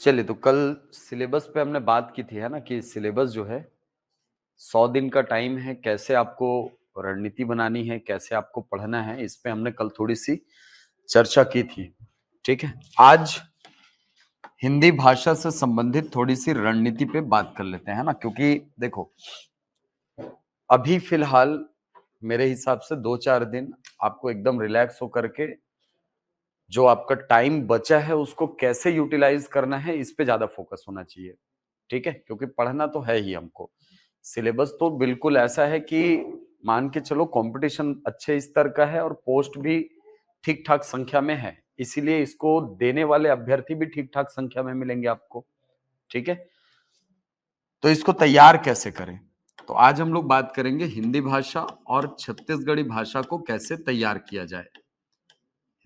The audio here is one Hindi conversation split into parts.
चलिए, तो कल सिलेबस पे हमने बात की थी, है ना, कि सिलेबस जो है 100 दिन का टाइम है, कैसे आपको रणनीति बनानी है, कैसे आपको पढ़ना है, इस पे हमने कल थोड़ी सी चर्चा की थी। ठीक है, आज हिंदी भाषा से संबंधित थोड़ी सी रणनीति पे बात कर लेते हैं, है ना, क्योंकि देखो अभी फिलहाल मेरे हिसाब से 2-4 दिन आपको एकदम रिलैक्स होकर के जो आपका टाइम बचा है उसको कैसे यूटिलाइज करना है, इस पे ज्यादा फोकस होना चाहिए। ठीक है, क्योंकि पढ़ना तो है ही हमको। सिलेबस तो बिल्कुल ऐसा है कि मान के चलो कंपटीशन अच्छे स्तर का है और पोस्ट भी ठीक ठाक संख्या में है, इसीलिए इसको देने वाले अभ्यर्थी भी ठीक ठाक संख्या में मिलेंगे आपको। ठीक है, तो इसको तैयार कैसे करें, तो आज हम लोग बात करेंगे हिंदी भाषा और छत्तीसगढ़ी भाषा को कैसे तैयार किया जाए।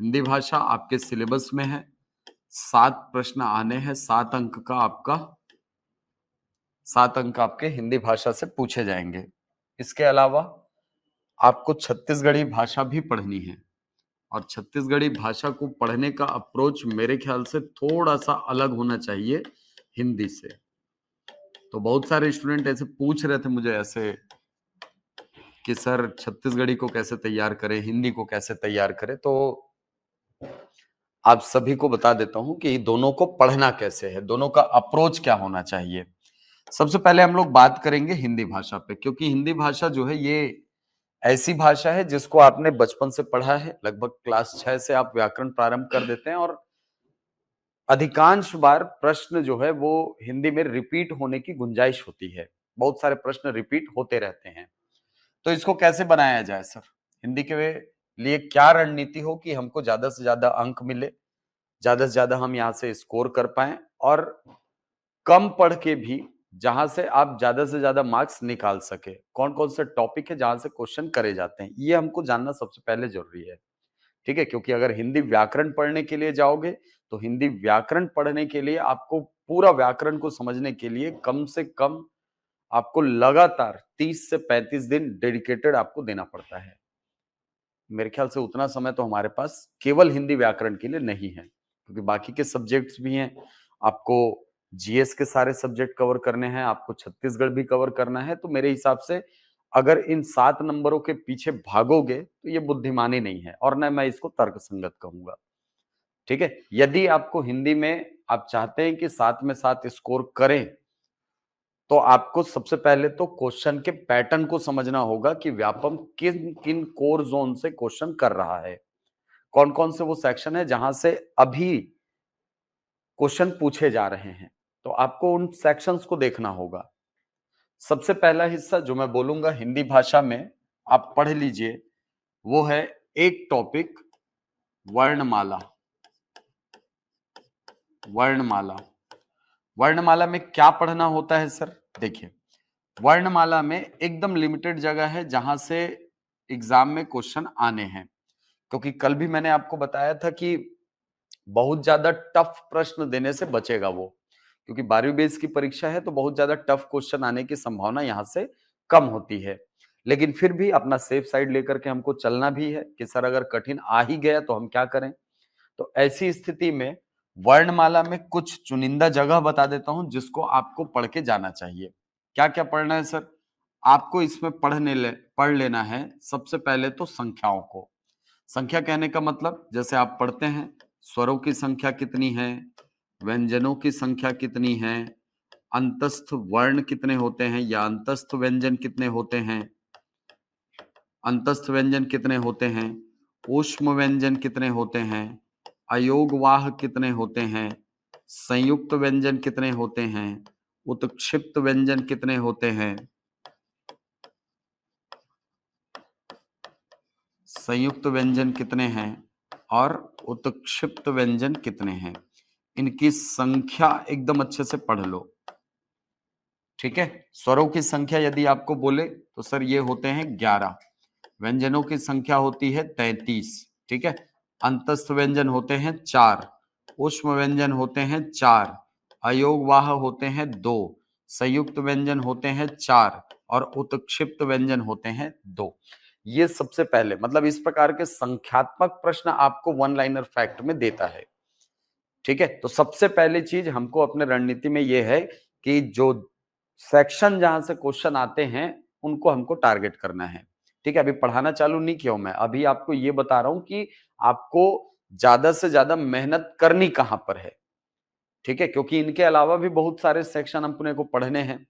हिंदी भाषा आपके सिलेबस में है, 7 प्रश्न आने हैं, 7 अंक आपके हिंदी भाषा से पूछे जाएंगे। इसके अलावा आपको छत्तीसगढ़ी भाषा भी पढ़नी है, और छत्तीसगढ़ी भाषा को पढ़ने का अप्रोच मेरे ख्याल से थोड़ा सा अलग होना चाहिए हिंदी से। तो बहुत सारे स्टूडेंट ऐसे पूछ रहे थे मुझे ऐसे कि सर छत्तीसगढ़ी को कैसे तैयार करें, हिंदी को कैसे तैयार करें, तो आप सभी को बता देता हूं कि दोनों को पढ़ना कैसे है, दोनों का अप्रोच क्या होना चाहिए। सबसे पहले हम लोग बात करेंगे हिंदी भाषा पे, क्योंकि हिंदी भाषा जो है ये ऐसी भाषा है जिसको आपने बचपन से पढ़ा है, लगभग क्लास 6 से आप व्याकरण प्रारंभ कर देते हैं, और अधिकांश बार प्रश्न जो है वो हिंदी में रिपीट होने की गुंजाइश होती है। बहुत सारे प्रश्न रिपीट होते रहते हैं। तो इसको कैसे बनाया जाए सर, हिंदी के लिए क्या रणनीति हो कि हमको ज्यादा से ज्यादा अंक मिले, ज्यादा से ज्यादा हम यहाँ से स्कोर कर पाए, और कम पढ़ के भी जहां से आप ज्यादा से ज्यादा मार्क्स निकाल सके। कौन कौन से टॉपिक है जहां से क्वेश्चन करे जाते हैं, ये हमको जानना सबसे पहले जरूरी है। ठीक है, क्योंकि अगर हिंदी व्याकरण पढ़ने के लिए जाओगे तो हिंदी व्याकरण पढ़ने के लिए आपको पूरा व्याकरण को समझने के लिए कम से कम आपको लगातार 30 से 35 दिन डेडिकेटेड आपको देना पड़ता है। मेरे ख्याल से उतना समय तो हमारे पास केवल हिंदी व्याकरण के लिए नहीं है, क्योंकि बाकी के सब्जेक्ट्स भी हैं। आपको जीएस के सारे सब्जेक्ट कवर करने हैं, आपको छत्तीसगढ़ भी कवर करना है। तो मेरे हिसाब से अगर इन 7 नंबरों के पीछे भागोगे तो ये बुद्धिमानी नहीं है, और न मैं इसको तर्कसंगत कहूंगा। ठीक है, यदि आपको हिंदी में आप चाहते हैं कि 7 में 7 स्कोर करें, तो आपको सबसे पहले तो क्वेश्चन के पैटर्न को समझना होगा कि व्यापम किन किन कोर जोन से क्वेश्चन कर रहा है, कौन कौन से वो सेक्शन है जहां से अभी क्वेश्चन पूछे जा रहे हैं। तो आपको उन सेक्शंस को देखना होगा। सबसे पहला हिस्सा जो मैं बोलूंगा हिंदी भाषा में आप पढ़ लीजिए, वो है एक टॉपिक वर्णमाला। वर्णमाला, वर्णमाला में क्या पढ़ना होता है सर, देखिए वर्णमाला में एकदम लिमिटेड जगह है जहां से एग्जाम में क्वेश्चन आने हैं, क्योंकि कल भी मैंने आपको बताया था कि बहुत ज्यादा टफ प्रश्न देने से बचेगा वो, क्योंकि 12वीं बेस की परीक्षा है तो बहुत ज्यादा टफ क्वेश्चन आने की संभावना यहां से कम होती है। लेकिन फिर भी अपना सेफ साइड लेकर के हमको चलना भी है कि सर अगर कठिन आ ही गया तो हम क्या करें। तो ऐसी स्थिति में वर्णमाला में कुछ चुनिंदा जगह बता देता हूं जिसको आपको पढ़ के जाना चाहिए। क्या क्या पढ़ना है सर, आपको इसमें पढ़ लेना है सबसे पहले तो संख्याओं को। संख्या कहने का मतलब जैसे आप पढ़ते हैं स्वरों की संख्या कितनी है, व्यंजनों की संख्या कितनी है, अंतस्थ वर्ण कितने होते हैं या अंतस्थ व्यंजन कितने होते हैं, अंतस्थ व्यंजन कितने होते हैं, ऊष्म व्यंजन कितने होते हैं, अयोगवाह कितने होते हैं, संयुक्त व्यंजन कितने होते हैं, उत्क्षिप्त व्यंजन कितने होते हैं, संयुक्त व्यंजन कितने हैं और उत्क्षिप्त व्यंजन कितने हैं। इनकी संख्या एकदम अच्छे से पढ़ लो। ठीक है, स्वरों की संख्या यदि आपको बोले तो सर ये होते हैं 11, व्यंजनों की संख्या होती है 33। ठीक है, अंतस्थ व्यंजन होते हैं 4, ऊष्म व्यंजन होते हैं 4, अयोगवाह होते हैं 2, संयुक्त व्यंजन होते हैं 4 और उत्क्षिप्त व्यंजन होते हैं 2। ये सबसे पहले मतलब इस प्रकार के संख्यात्मक प्रश्न आपको वन लाइनर फैक्ट में देता है। ठीक है, तो सबसे पहली चीज हमको अपने रणनीति में ये है कि जो सेक्शन जहां से क्वेश्चन आते हैं उनको हमको टारगेट करना है। ठीक है, अभी पढ़ाना चालू नहीं किया हूं मैं, अभी आपको ये बता रहा हूं कि आपको ज्यादा से ज्यादा मेहनत करनी कहां पर है। ठीक है, क्योंकि इनके अलावा भी बहुत सारे सेक्शन अपने को पढ़ने हैं।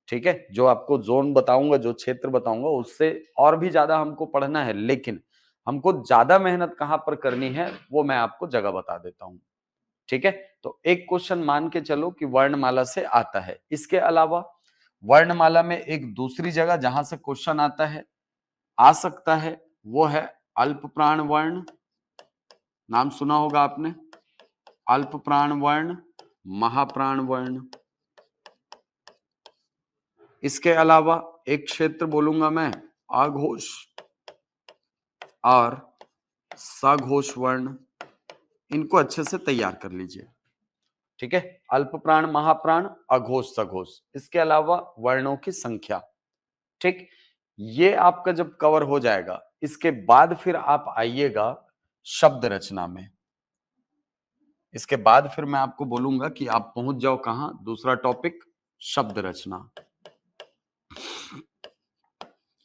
ठीक है, जो आपको जोन बताऊंगा, जो क्षेत्र बताऊंगा, उससे और भी ज्यादा हमको पढ़ना है, लेकिन हमको ज्यादा मेहनत कहां पर करनी है वो मैं आपको जगह बता देता हूं। ठीक है, तो एक क्वेश्चन मान के चलो कि वर्णमाला से आता है। इसके अलावा वर्णमाला में एक दूसरी जगह जहां से क्वेश्चन आता है, आ सकता है, वो है अल्प प्राण वर्ण। नाम सुना होगा आपने, अल्प प्राण वर्ण, महाप्राण वर्ण। इसके अलावा एक क्षेत्र बोलूंगा मैं, अघोष और सघोष वर्ण। इनको अच्छे से तैयार कर लीजिए। ठीक है, अल्प प्राण, महाप्राण, अघोष, सघोष। इसके अलावा वर्णों की संख्या। ठीक, ये आपका जब कवर हो जाएगा, इसके बाद फिर आप आइएगा शब्द रचना में। इसके बाद फिर मैं आपको बोलूंगा कि आप पहुंच जाओ कहां, दूसरा टॉपिक शब्द रचना।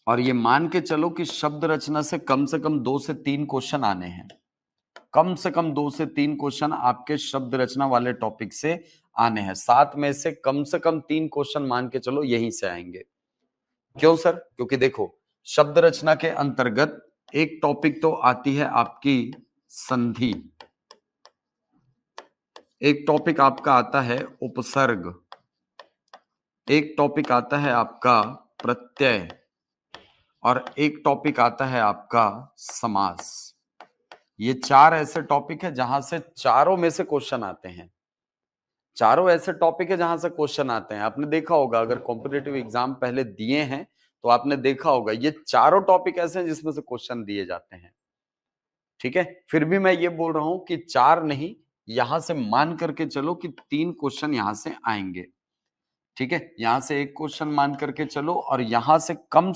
और ये मान के चलो कि शब्द रचना से कम 2 से 3 क्वेश्चन आने हैं। कम से कम 2 से 3 क्वेश्चन आपके शब्द रचना वाले टॉपिक से आने हैं। 7 में से कम 3 क्वेश्चन मान के चलो यहीं से आएंगे। क्यों सर? क्योंकि देखो, शब्द रचना के अंतर्गत एक टॉपिक तो आती है आपकी संधि, एक टॉपिक आपका आता है उपसर्ग, एक टॉपिक आता है आपका प्रत्यय, और एक टॉपिक आता है आपका समास। ये 4 ऐसे टॉपिक है जहां से चारों में से क्वेश्चन आते हैं। चारों ऐसे टॉपिक है जहां से क्वेश्चन आते हैं। आपने देखा होगा, अगर कॉम्पिटिटिव एग्जाम पहले दिए हैं तो आपने देखा होगा, ये चारों टॉपिक ऐसे हैं जिसमें से क्वेश्चन दिए जाते हैं। ठीक है, फिर भी मैं ये बोल रहा हूं कि 4 नहीं, यहां से मान करके चलो कि 3 क्वेश्चन यहां से आएंगे। ठीक है, यहां से एक क्वेश्चन मान करके चलो, और यहां से कम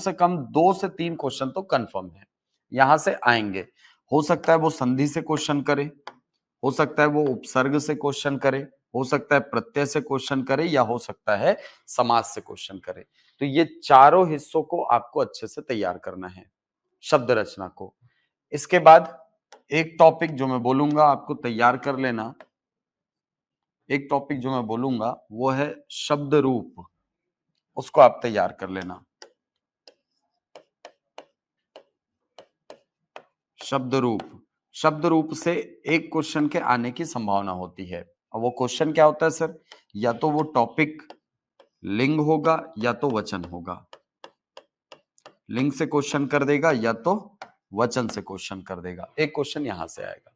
2 से 3 क्वेश्चन तो कंफर्म है यहां से आएंगे। हो सकता है वो संधि से क्वेश्चन करे, हो सकता है वो उपसर्ग से क्वेश्चन करे, हो सकता है प्रत्यय से क्वेश्चन करे, या हो सकता है समास से क्वेश्चन करे। तो ये चारों हिस्सों को आपको अच्छे से तैयार करना है, शब्द रचना को। इसके बाद एक टॉपिक जो मैं बोलूंगा आपको तैयार कर लेना, एक टॉपिक जो मैं बोलूंगा वो है शब्द रूप, उसको आप तैयार कर लेना। शब्द रूप, शब्द रूप से एक क्वेश्चन के आने की संभावना होती है। और वो क्वेश्चन क्या होता है सर? या तो वो टॉपिक लिंग होगा या तो वचन होगा। लिंग से क्वेश्चन कर देगा या तो वचन से क्वेश्चन कर देगा। एक क्वेश्चन यहां से आएगा।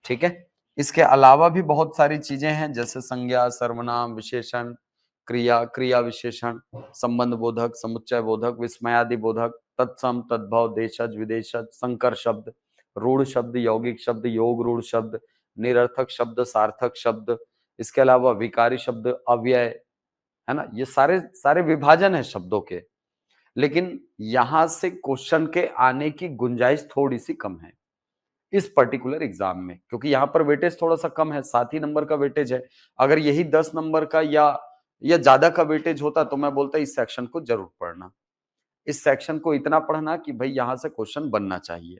ठीक है, इसके अलावा भी बहुत सारी चीजें हैं, जैसे संज्ञा, सर्वनाम, विशेषण, क्रिया, क्रिया विशेषण, संबंध बोधक, समुच्चय बोधक, विस्मयादि बोधक, तत्सम, तद्भव, देशज, विदेशज, संकर शब्द, रूढ़ शब्द, यौगिक शब्द, योग रूढ़ शब्द, निरर्थक शब्द, सार्थक शब्द। इसके अलावा विकारी शब्द, अव्यय, है ना, ये सारे सारे विभाजन है शब्दों के। लेकिन यहां से क्वेश्चन के आने की गुंजाइश थोड़ी सी कम है इस पर्टिकुलर एग्जाम में, क्योंकि यहाँ पर वेटेज थोड़ा सा कम है, 7 ही नंबर का वेटेज है। अगर यही 10 नंबर का या ज्यादा का वेटेज होता तो मैं बोलता इस सेक्शन को जरूर पढ़ना, इस सेक्शन को इतना पढ़ना कि भाई यहां से क्वेश्चन बनना चाहिए।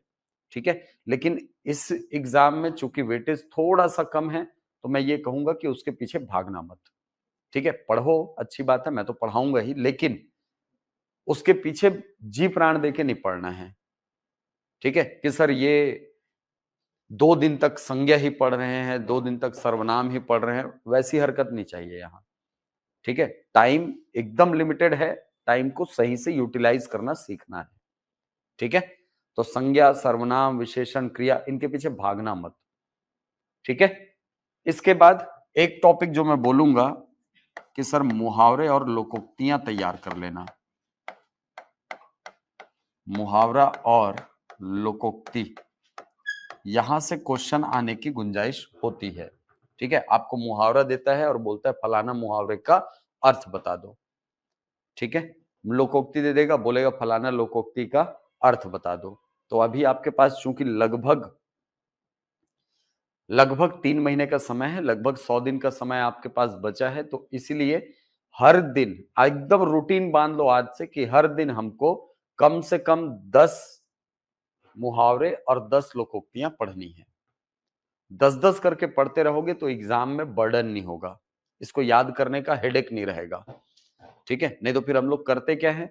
ठीक है, लेकिन इस एग्जाम में चूंकि वेटेज थोड़ा सा कम है, तो मैं ये कहूंगा कि उसके पीछे भागना मत। ठीक है, पढ़ो, अच्छी बात है, मैं तो पढ़ाऊंगा ही, लेकिन उसके पीछे जी प्राण देके नहीं पढ़ना है। ठीक है, कि सर ये 2 दिन तक संज्ञा ही पढ़ रहे हैं, 2 दिन तक सर्वनाम ही पढ़ रहे हैं, वैसी हरकत नहीं चाहिए यहाँ। ठीक है, टाइम एकदम लिमिटेड है, टाइम को सही से यूटिलाइज करना सीखना है। ठीक है, तो संज्ञा, सर्वनाम, विशेषण, क्रिया, इनके पीछे भागना मत। ठीक है, इसके बाद एक टॉपिक जो मैं बोलूंगा कि सर मुहावरे और लोकोक्तियां तैयार कर लेना। मुहावरा और लोकोक्ति, यहां से क्वेश्चन आने की गुंजाइश होती है। ठीक है, आपको मुहावरा देता है और बोलता है फलाना मुहावरे का अर्थ बता दो। ठीक है, लोकोक्ति दे देगा, बोलेगा फलाना लोकोक्ति का अर्थ बता दो। तो अभी आपके पास चूंकि लगभग लगभग 3 महीने का समय है, लगभग 100 दिन का समय आपके पास बचा है, तो इसीलिए हर दिन एकदम रूटीन बांध लो आज से कि हर दिन हमको कम से कम 10 मुहावरे और 10 लोकोक्तियां पढ़नी है। 10-10 करके पढ़ते रहोगे तो एग्जाम में बर्डन नहीं होगा, इसको याद करने का हेडेक नहीं रहेगा। ठीक है, नहीं तो फिर हम लोग करते क्या है,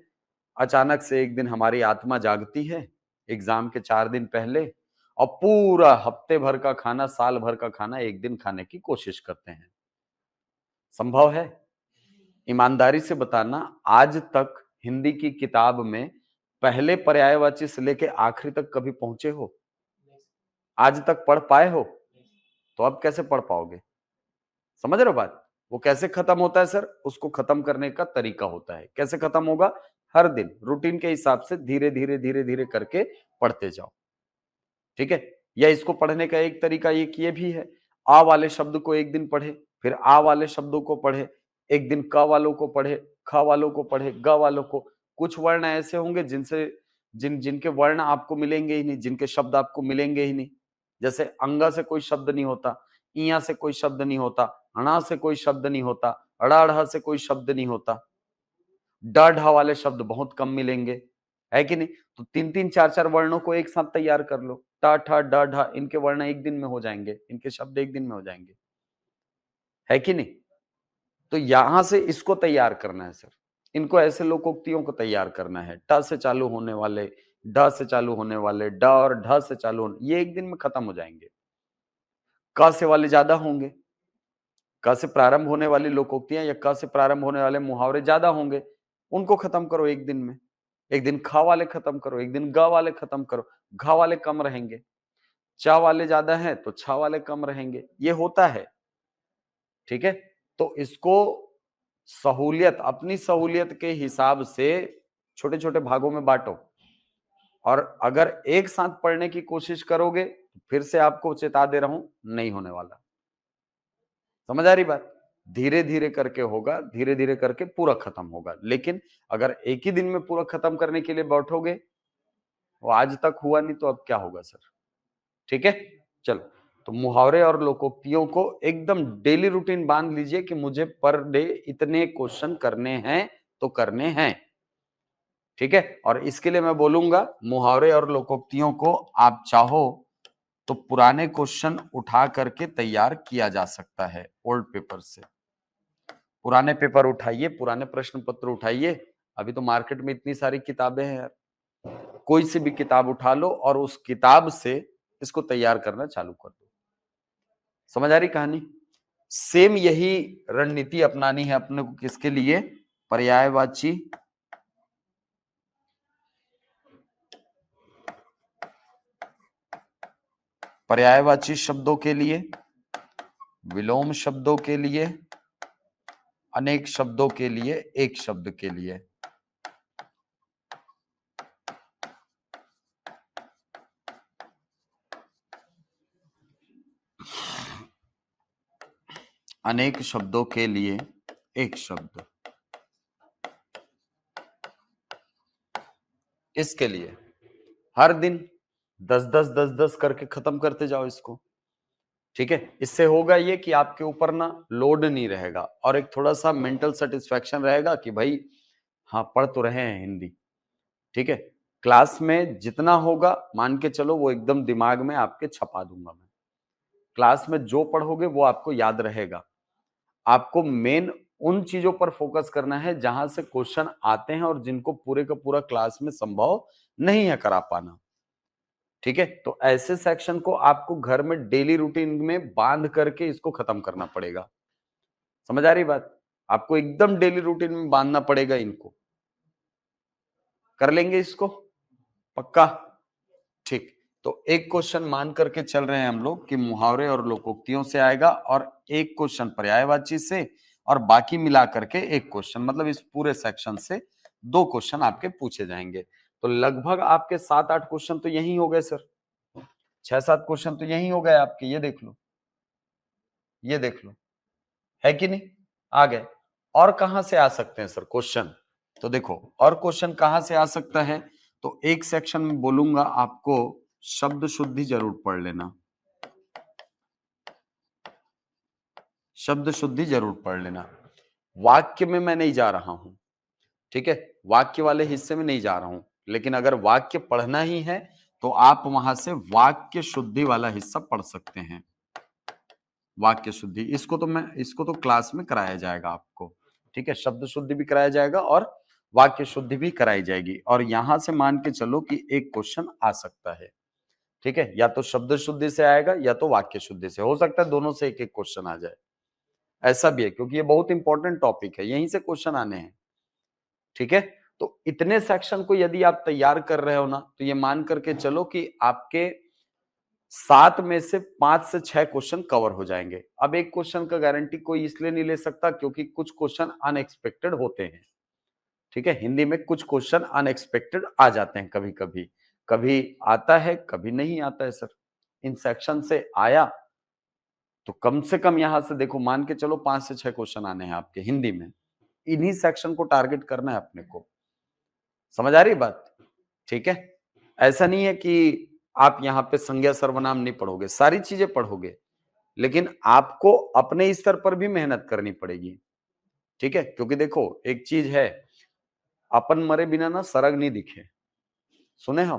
अचानक से एक दिन हमारी आत्मा जागती है एग्जाम के 4 दिन पहले और पूरा हफ्ते भर का खाना, साल भर का खाना एक दिन खाने की कोशिश करते हैं। संभव है? ईमानदारी से बताना, आज तक हिंदी की किताब में पहले पर्यायवाची से लेके आखिरी तक कभी पहुंचे हो? आज तक पढ़ पाए हो? तो अब कैसे पढ़ पाओगे? समझ रहे हो बात? वो कैसे खत्म होता है सर? उसको खत्म करने का तरीका होता है। कैसे खत्म होगा? हर दिन रूटीन के हिसाब से धीरे धीरे धीरे धीरे करके पढ़ते जाओ। ठीक है, या इसको पढ़ने का एक तरीका एक ये भी है, आ वाले शब्द को एक दिन पढ़े, फिर आ वाले शब्दों को पढ़े, एक दिन क वालों को पढ़े, ख वालों को पढ़े, ग वालों को। कुछ वर्ण ऐसे होंगे जिनके वर्ण आपको मिलेंगे ही नहीं, जिनके शब्द आपको मिलेंगे ही नहीं। जैसे अंगा से कोई शब्द नहीं होता, इया से कोई शब्द नहीं होता, अणा से कोई शब्द नहीं होता, अड़ा से कोई शब्द नहीं होता, ड ढ वाले शब्द बहुत कम मिलेंगे, है कि नहीं? तो 3-3 4-4 वर्णों को एक साथ तैयार कर लो। ट ठ ड ढ इनके वर्ण एक दिन में हो जाएंगे, इनके शब्द एक दिन में हो जाएंगे, है कि नहीं? तो यहां से इसको तैयार करना है सर, इनको ऐसे लोकोक्तियों को तैयार करना है। ट से चालू होने वाले, ड से चालू होने वाले, ड और ढ से चालू होने, ये एक दिन में खत्म हो जाएंगे। क से वाले ज्यादा होंगे, क से प्रारंभ होने वाली लोकोक्तियां या क से प्रारंभ होने वाले मुहावरे ज्यादा होंगे, उनको खत्म करो एक दिन में। एक दिन ख वाले खत्म करो, एक दिन ग वाले खत्म करो, घ वाले कम रहेंगे, च वाले ज्यादा हैं तो छ वाले कम रहेंगे, ये होता है। ठीक है, तो इसको सहूलियत, अपनी सहूलियत के हिसाब से छोटे छोटे भागों में बांटो, और अगर एक साथ पढ़ने की कोशिश करोगे तो फिर से आपको चेता दे रहा हूं, नहीं होने वाला। समझ आ रही बात? धीरे धीरे करके होगा, धीरे धीरे करके पूरा खत्म होगा। लेकिन अगर एक ही दिन में पूरा खत्म करने के लिए बैठोगे, वो आज तक हुआ नहीं तो अब क्या होगा सर? ठीक है, चलो। तो मुहावरे और लोकोक्तियों को एकदम डेली रूटीन बांध लीजिए कि मुझे पर डे इतने क्वेश्चन करने हैं तो करने हैं। ठीक है, और इसके लिए मैं बोलूंगा मुहावरे और लोकोक्तियों को आप चाहो तो पुराने क्वेश्चन उठा करके तैयार किया जा सकता है ओल्ड पेपर से। पुराने पेपर उठाइए, पुराने प्रश्न पत्र उठाइए। अभी तो मार्केट में इतनी सारी किताबें हैं यार, कोई सी भी किताब उठा लो और उस किताब से इसको तैयार करना चालू कर दो। समझ आ रही कहानी? सेम यही रणनीति अपनानी है अपने को, किसके लिए? पर्यायवाची पर्यायवाची शब्दों के लिए, विलोम शब्दों के लिए, अनेक शब्दों के लिए, एक शब्द के लिए। अनेक शब्दों के लिए एक शब्द, इसके लिए हर दिन 10-10 करके खत्म करते जाओ इसको। ठीक है, इससे होगा ये कि आपके ऊपर ना लोड नहीं रहेगा और एक थोड़ा सा मेंटल सेटिस्फेक्शन रहेगा कि भाई हाँ पढ़ तो रहे हैं हिंदी। ठीक है, क्लास में जितना होगा मान के चलो वो एकदम दिमाग में आपके छपा दूंगा मैं। क्लास में जो पढ़ोगे वो आपको याद रहेगा। आपको मेन उन चीजों पर फोकस करना है जहां से क्वेश्चन आते हैं और जिनको पूरे का पूरा क्लास में संभव नहीं है करा पाना। ठीक है, तो ऐसे सेक्शन को आपको घर में डेली रूटीन में बांध करके इसको खत्म करना पड़ेगा। समझ आ रही बात? आपको एकदम डेली रूटीन में बांधना पड़ेगा इनको। कर लेंगे इसको पक्का? ठीक, तो एक क्वेश्चन मान करके चल रहे हैं हम लोग कि मुहावरे और लोकोक्तियों से आएगा, और एक क्वेश्चन पर्यायवाची से, और बाकी मिला करके एक क्वेश्चन, मतलब इस पूरे सेक्शन से 2 क्वेश्चन आपके पूछे जाएंगे। तो लगभग आपके 7-8 क्वेश्चन तो यही हो गए सर, 6-7 क्वेश्चन तो यही हो गए आपके। ये देख लो, ये देख लो, है कि नहीं? आ गए। और कहां से आ सकते हैं सर क्वेश्चन? तो देखो और क्वेश्चन कहां से आ सकता है, तो एक सेक्शन में बोलूंगा आपको शब्द शुद्धि जरूर पढ़ लेना। शब्द शुद्धि जरूर पढ़ लेना। वाक्य में मैं नहीं जा रहा हूं, ठीक है, वाक्य वाले हिस्से में नहीं जा रहा हूं, लेकिन अगर वाक्य पढ़ना ही है तो आप वहां से वाक्य शुद्धि वाला हिस्सा पढ़ सकते हैं। वाक्य शुद्धि इसको तो क्लास में कराया जाएगा आपको, ठीक है, शब्द शुद्धि भी कराया जाएगा और वाक्य शुद्धि भी कराई जाएगी। और यहां से मान के चलो कि एक क्वेश्चन आ सकता है, ठीक है, या तो शब्द शुद्धि से आएगा या तो वाक्य शुद्धि से, हो सकता है दोनों से एक एक क्वेश्चन आ जाए, ऐसा भी है, क्योंकि ये बहुत इंपॉर्टेंट टॉपिक है, यहीं से क्वेश्चन आने हैं, ठीक है। तो इतने सेक्शन को यदि आप तैयार कर रहे हो ना, तो ये मान करके चलो कि आपके 7 में से 5 से 6 क्वेश्चन कवर हो जाएंगे। अब एक क्वेश्चन का गारंटी कोई इसलिए नहीं ले सकता क्योंकि कुछ क्वेश्चन अनएक्सपेक्टेड होते हैं, ठीक है, हिंदी में कुछ क्वेश्चन अनएक्सपेक्टेड आ जाते हैं, कभी कभी कभी आता है, कभी नहीं आता है सर। इन सेक्शन से आया तो कम से कम यहां से देखो, मान के चलो 5 से 6 क्वेश्चन आने हैं आपके हिंदी में, इन्हीं सेक्शन को टारगेट करना है अपने को। समझ आ रही बात, ठीक है। ऐसा नहीं है कि आप यहाँ पे संज्ञा सर्वनाम नहीं पढ़ोगे, सारी चीजें पढ़ोगे, लेकिन आपको अपने स्तर पर भी मेहनत करनी पड़ेगी, ठीक है। क्योंकि देखो एक चीज है, अपन मरे बिना ना सरग नहीं दिखे, सुने हो,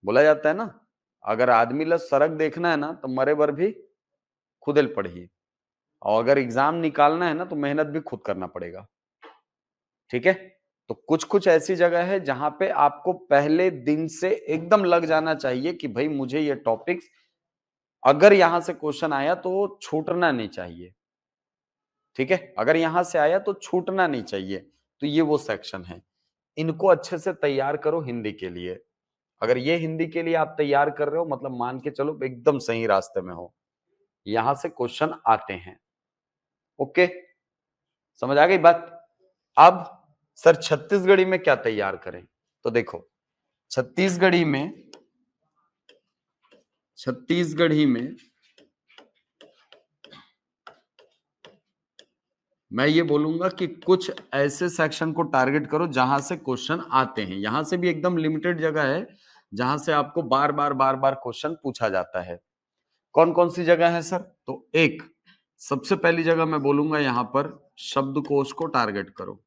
बोला जाता है ना, अगर आदमी ला सरग देखना है ना तो मरे बर भी खुदेल पढ़िए, और अगर एग्जाम निकालना है ना तो मेहनत भी खुद करना पड़ेगा, ठीक है। तो कुछ कुछ ऐसी जगह है जहां पे आपको पहले दिन से एकदम लग जाना चाहिए कि भाई मुझे ये टॉपिक्स, अगर यहां से क्वेश्चन आया तो छूटना नहीं चाहिए, ठीक है, अगर यहां से आया तो छूटना नहीं चाहिए। तो ये वो सेक्शन है, इनको अच्छे से तैयार करो हिंदी के लिए। अगर ये हिंदी के लिए आप तैयार कर रहे हो, मतलब मान के चलो एकदम सही रास्ते में हो, यहां से क्वेश्चन आते हैं, ओके, समझ आ गई बात। अब सर छत्तीसगढ़ी में क्या तैयार करें, तो देखो छत्तीसगढ़ी में मैं ये बोलूंगा कि कुछ ऐसे सेक्शन को टारगेट करो जहां से क्वेश्चन आते हैं, यहां से भी एकदम लिमिटेड जगह है जहां से आपको बार बार क्वेश्चन पूछा जाता है। कौन कौन सी जगह है सर, तो एक सबसे पहली जगह मैं बोलूंगा यहां पर शब्दकोश को टारगेट करो,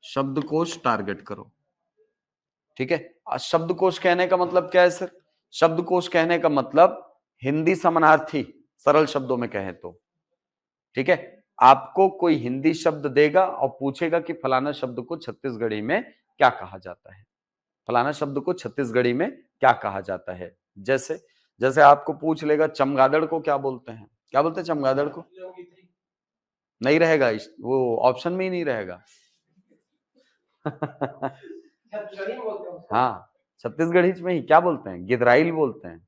शब्दकोश टारगेट करो, ठीक है। शब्दकोश कहने का मतलब क्या है सर, शब्दकोश कहने का मतलब हिंदी समानार्थी, सरल शब्दों में कहें तो, ठीक है। आपको कोई हिंदी शब्द देगा और पूछेगा कि फलाना शब्द को छत्तीसगढ़ी में क्या कहा जाता है, फलाना शब्द को छत्तीसगढ़ी में क्या कहा जाता है। जैसे जैसे आपको पूछ लेगा चमगादड़ को क्या बोलते हैं, क्या बोलते हैं चमगादड़ को, नहीं रहेगा, वो ऑप्शन में ही नहीं रहेगा। हाँ, छत्तीसगढ़ी में ही क्या बोलते हैं, गिदराइल बोलते हैं।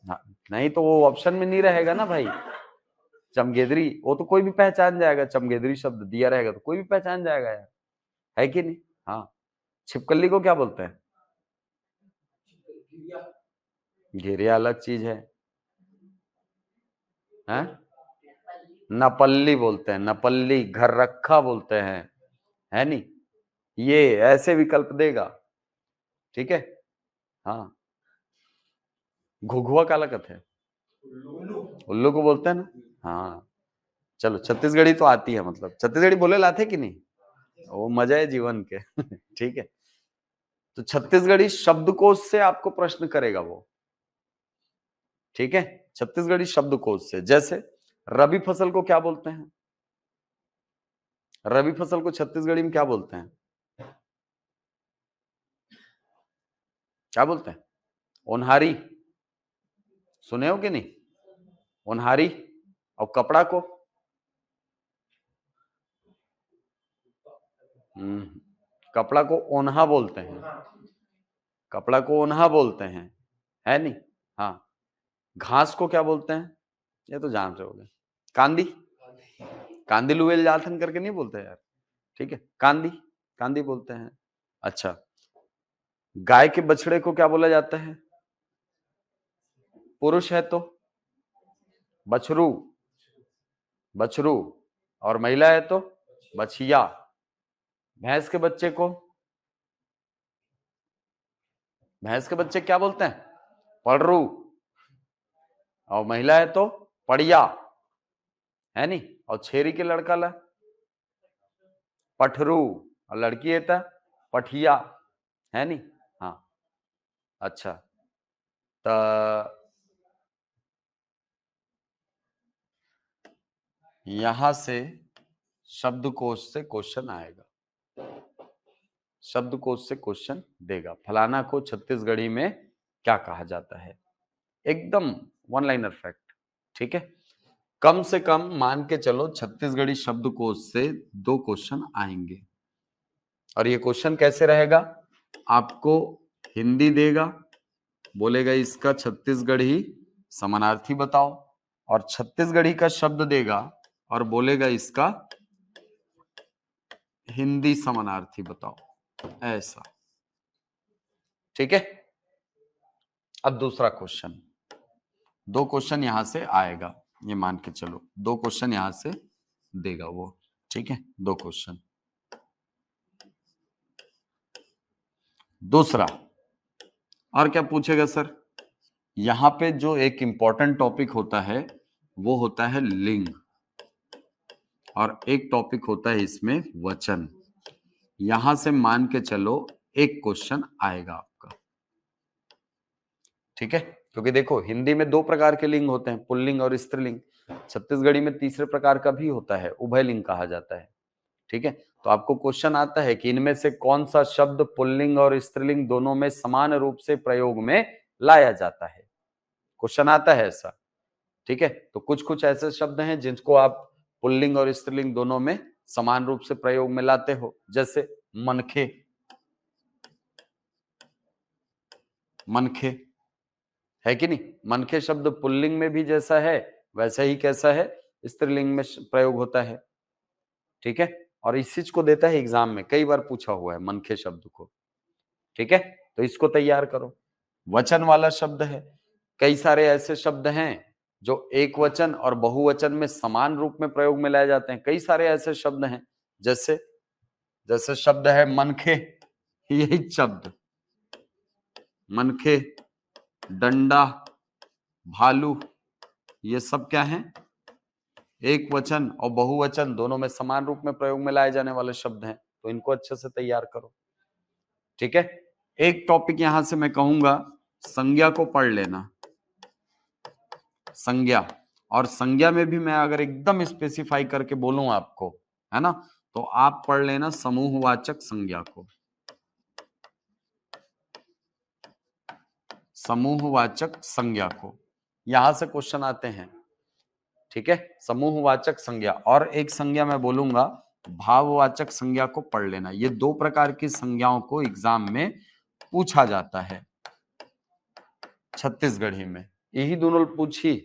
हाँ, नहीं तो वो ऑप्शन में नहीं रहेगा ना भाई, चमगेदरी, वो तो कोई भी पहचान जाएगा, चमगेदरी शब्द दिया रहेगा तो कोई भी पहचान जाएगा यार, है कि नहीं। हाँ, छिपकली को क्या बोलते हैं, घेरिया अलग चीज है, नपल्ली बोलते हैं, नपल्ली घर रखा बोलते हैं, है नहीं, ये ऐसे विकल्प देगा, ठीक है। हाँ, घुघुआ काला कथे, उल्लू को बोलते हैं ना। हाँ, चलो छत्तीसगढ़ी तो आती है, मतलब छत्तीसगढ़ी बोले लाते कि नहीं, वो मजा है जीवन के। ठीक है, तो छत्तीसगढ़ी शब्दकोश से आपको प्रश्न करेगा वो, ठीक है, छत्तीसगढ़ी शब्दकोश से। जैसे रबी फसल को क्या बोलते हैं, रबी फसल को छत्तीसगढ़ी में क्या बोलते हैं, क्या बोलते हैं, ओन्हारी, सुने हो कि नहीं, ओन्हारी। और कपड़ा को, कपड़ा को ओन्हा बोलते हैं, कपड़ा को ओन्हा बोलते हैं, है नहीं। हाँ, घास को क्या बोलते हैं, ये तो जान रहे होगे, कांदी, कांदी लुएल जाथन करके नहीं बोलते यार, ठीक है, कांदी, कांदी बोलते हैं। अच्छा, गाय के बछड़े को क्या बोला जाता है, पुरुष है तो बछरू, बछरू, और महिला है तो बछिया। भैंस के बच्चे को, भैंस के बच्चे क्या बोलते हैं, पड़रू, और महिला है तो पड़िया, है नी। और छेरी के लड़का ला पठरू, और लड़की है तो पठिया, है नी। हाँ, अच्छा, तो यहां से शब्दकोश से क्वेश्चन आएगा, शब्दकोश से क्वेश्चन देगा, फलाना को छत्तीसगढ़ी में क्या कहा जाता है, एकदम वन लाइनर फैक्ट। ठीक है, कम से कम मान के चलो छत्तीसगढ़ी शब्दकोश से 2 क्वेश्चन आएंगे। और ये क्वेश्चन कैसे रहेगा, आपको हिंदी देगा, बोलेगा इसका छत्तीसगढ़ी समानार्थी बताओ, और छत्तीसगढ़ी का शब्द देगा और बोलेगा इसका हिंदी समानार्थी बताओ, ऐसा। ठीक है, अब दूसरा क्वेश्चन, 2 क्वेश्चन यहां से आएगा, ये मान के चलो 2 क्वेश्चन यहां से देगा वो। ठीक है, 2 क्वेश्चन। दूसरा, और क्या पूछेगा सर, यहां पे जो एक इंपॉर्टेंट टॉपिक होता है वो होता है लिंग, और एक टॉपिक होता है इसमें वचन। यहां से मान के चलो एक क्वेश्चन आएगा आपका। ठीक है, क्योंकि देखो हिंदी में 2 प्रकार के लिंग होते हैं, पुल्लिंग और स्त्रीलिंग। छत्तीसगढ़ी में तीसरे प्रकार का भी होता है, उभय लिंग कहा जाता है। ठीक है, तो आपको क्वेश्चन आता है कि इनमें से कौन सा शब्द पुल्लिंग और स्त्रीलिंग दोनों में समान रूप से प्रयोग में लाया जाता है, क्वेश्चन आता है ऐसा। ठीक है, तो कुछ कुछ ऐसे शब्द हैं जिनको आप पुल्लिंग और स्त्रीलिंग दोनों में समान रूप से प्रयोग में लाते हो, जैसे मनखे, मनखे है कि नहीं, मनखे शब्द पुल्लिंग में भी जैसा है वैसा ही कैसा है स्त्रीलिंग में प्रयोग होता है। ठीक है, और इस चीज को देता है एग्जाम में, कई बार पूछा हुआ है मनखे शब्द को। ठीक है, तो इसको तैयार करो। वचन वाला शब्द है, कई सारे ऐसे शब्द हैं जो एक वचन और बहुवचन में समान रूप में प्रयोग में लाए जाते हैं, कई सारे ऐसे शब्द हैं, जैसे जैसे शब्द है मनखे, यही शब्द मनखे, डंडा, भालू, ये सब क्या है, एक वचन और बहुवचन दोनों में समान रूप में प्रयोग में लाए जाने वाले शब्द हैं, तो इनको अच्छे से तैयार करो। ठीक है, एक टॉपिक यहां से मैं कहूंगा, संज्ञा को पढ़ लेना, संज्ञा। और संज्ञा में भी मैं अगर एकदम स्पेसिफाई करके बोलूं आपको, है ना, तो आप पढ़ लेना समूहवाचक संज्ञा को, समूहवाचक संज्ञा को, यहां से क्वेश्चन आते हैं। ठीक है, समूहवाचक संज्ञा, और एक संज्ञा मैं बोलूंगा भाववाचक संज्ञा को पढ़ लेना। ये 2 प्रकार की संज्ञाओं को एग्जाम में पूछा जाता है छत्तीसगढ़ी में, यही दोनों पूछी।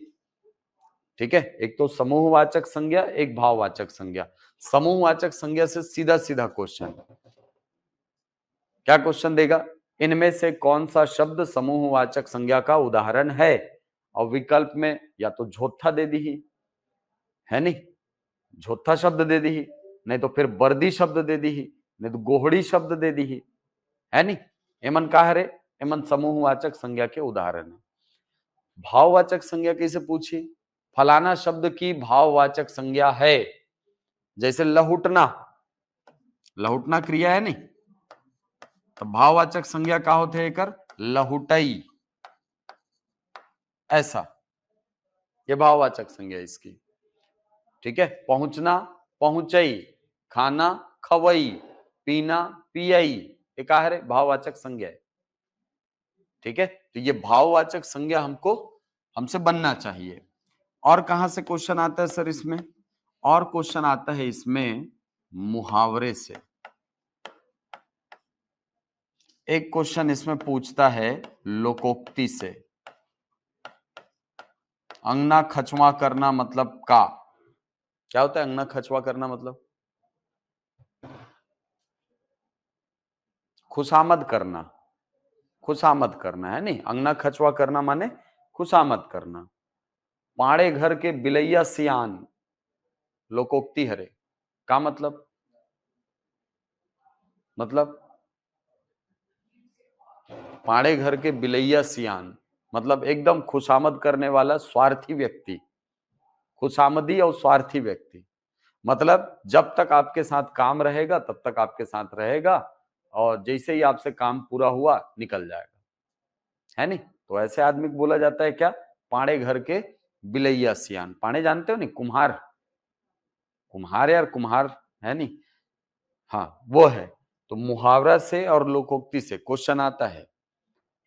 ठीक है, एक तो समूहवाचक संज्ञा, एक भाववाचक संज्ञा। समूहवाचक संज्ञा से सीधा सीधा क्वेश्चन, क्या क्वेश्चन देगा, इनमें से कौन सा शब्द समूहवाचक संज्ञा का उदाहरण है, और विकल्प में या तो झोथा दे दी ही, है नहीं, झोथा शब्द दे दी ही, नहीं तो फिर बर्दी शब्द दे दी ही, नहीं तो गोहड़ी शब्द दे दी ही, है नहीं। एमन का हरे, एमन समूहवाचक संज्ञा के उदाहरण है। भाववाचक संज्ञा कैसे पूछी, फलाना शब्द की भाववाचक संज्ञा है, जैसे लहुटना, लहुटना क्रिया है नहीं, तो भाववाचक संज्ञा का होते है कर लहुटई, ऐसा, ये भाववाचक संज्ञा इसकी। ठीक है, पहुंचना पहुंचई, खाना खवई, पीना पियई, ये का है भाववाचक संज्ञा है। ठीक है, तो ये भाववाचक संज्ञा हमसे बनना चाहिए। और कहां से क्वेश्चन आता है सर इसमें, और क्वेश्चन आता है इसमें मुहावरे से। एक क्वेश्चन इसमें पूछता है लोकोक्ति से, अंगना खचवा करना मतलब क्या होता है अंगना खचवा करना मतलब, खुशामद करना, खुशामद करना, है नहीं, अंगना खचवा करना माने खुशामद करना। पाड़े घर के बिलैया सियान, लोकोक्ति हरे, का मतलब पाड़े घर के बिलैया सियान मतलब एकदम खुशामद करने वाला स्वार्थी व्यक्ति, खुशामदी और स्वार्थी व्यक्ति। मतलब जब तक आपके साथ काम रहेगा तब तक आपके साथ रहेगा, और जैसे ही आपसे काम पूरा हुआ निकल जाएगा, है नहीं? तो ऐसे आदमी को बोला जाता है क्या? पाड़े घर के बिलैया सियान। पाड़े जानते हो नहीं? कुम्हार, कुम्हार यार, कुम्हार, है नहीं? हाँ वो है। तो मुहावरा से और लोकोक्ति से क्वेश्चन आता है,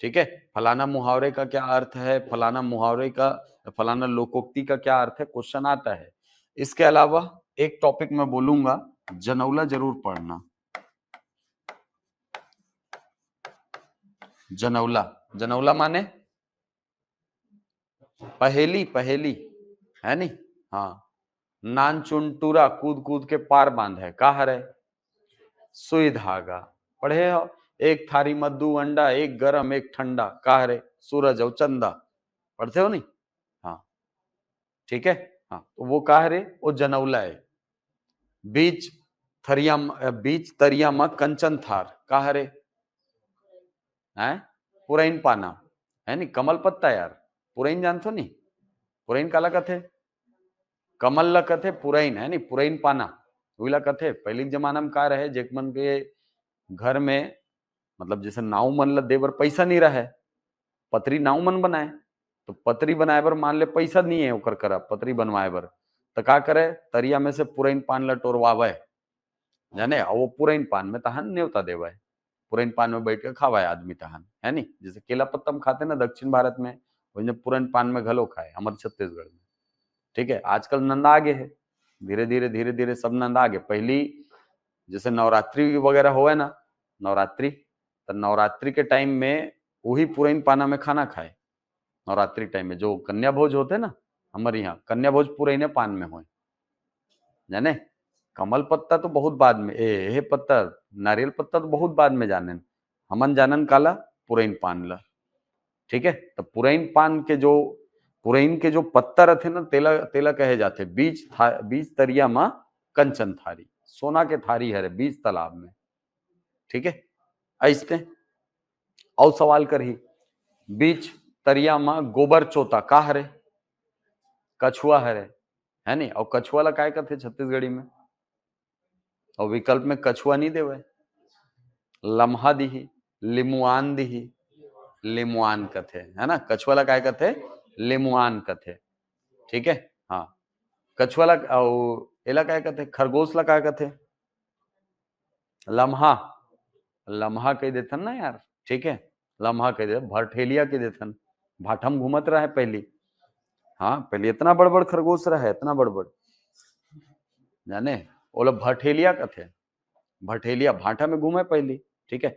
ठीक है? फलाना मुहावरे का क्या अर्थ है, फलाना मुहावरे का, फलाना लोकोक्ति का क्या अर्थ है, क्वेश्चन आता है। इसके अलावा एक टॉपिक मैं बोलूंगा, जनौला जरूर पढ़ना। जनौला, जनौला माने पहेली, पहेली, है नहीं? हाँ। नान चुनटूरा कूद कूद के पार बांध है, का हर है? सुई धागा। पढ़े हो? एक थारी मद्दू अंडा, एक गरम एक ठंडा, का हरे? सूरज और चंदा। पढ़ते हो नहीं? हाँ ठीक है। हाँ तो वो का हरे? वो जनौला है। बीच थरिया, बीच तरिया म कंचन थार, का हरे? हैं? पुरैन पाना, है नहीं? कमल पत्ता यार, पुरैन जानते हो नहीं? पुरैन काला कथे? कमल ला कथे पुरैन, है नहीं? पुरैन पाना वहीला कथे। पहले के जमाना में का रहे, जेकमन के घर में, मतलब जैसे नाव मन ला देवर पैसा नहीं रहे, पतरी नाव मन बनाए, तो पतरी बनाए बर मान ले पैसा नहीं है ओकर करा, पतरी बनवाए बर, तो का करे? तरिया में से पुरैन पान ला टोरवावे, जाने? और वो पुरैन पान में तहन न्योता देवे, पुरैन पान में बैठ के खावा आदमी तहन, है नहीं? जैसे केला पत्ता में खाते ना दक्षिण भारत में, वही पुरैन पान में घलो खाए हमारे छत्तीसगढ़ में, ठीक है? आजकल नंदा आगे है, धीरे धीरे धीरे धीरे सब नंदा आगे। पहली जैसे नवरात्रि वगैरह होवे ना, नवरात्रि, तो नवरात्रि के टाइम में वही पुरैन पाना में खाना खाए। नवरात्रि टाइम में जो कन्या भोज होते ना, हमारे यहाँ कन्या भोज पुरैने पान में हो, जाने? कमल पत्ता तो बहुत बाद में, ए पत्ता, नारियल पत्ता तो बहुत बाद में जाने, हमन जानन काला? पुरैन पान ला, ठीक है? तो पुरैन पान के जो, पुरैन के जो पत्ता रहते ना, तेला तेला कहे जाते। बीच तरिया माँ कंचन थारी, सोना के थारी है बीच तालाब में, ठीक है? ऐसने और सवाल करही, बीच तरिया माँ गोबर चोता, का हरे? कछुआ हरे, है नहीं? और कछुआ ला काय कहते छत्तीसगढ़ी में? और विकल्प में कछुआ नहीं देवे, लम्हा दिही, लिमुआन दिही, लिमुआन कथे, है ना? कछुआ ला काय कथे? लिमुआन कथे, ठीक है? हाँ। कछुआ ला एला काय कथे? खरगोश ला काय कथे? लम्हा, लम्हा कह देथन ना यार, ठीक है? लम्हा कह दे, भरठेलिया कह देथन, भाठम घूमत रहा है पहली। हाँ पहले इतना बड़ बड़ खरगोश रहा है, इतना बड़ बड़, जाने? वो लोग भरठेलिया कथे, भरठेलिया भाटा में घूमे पहली, ठीक है?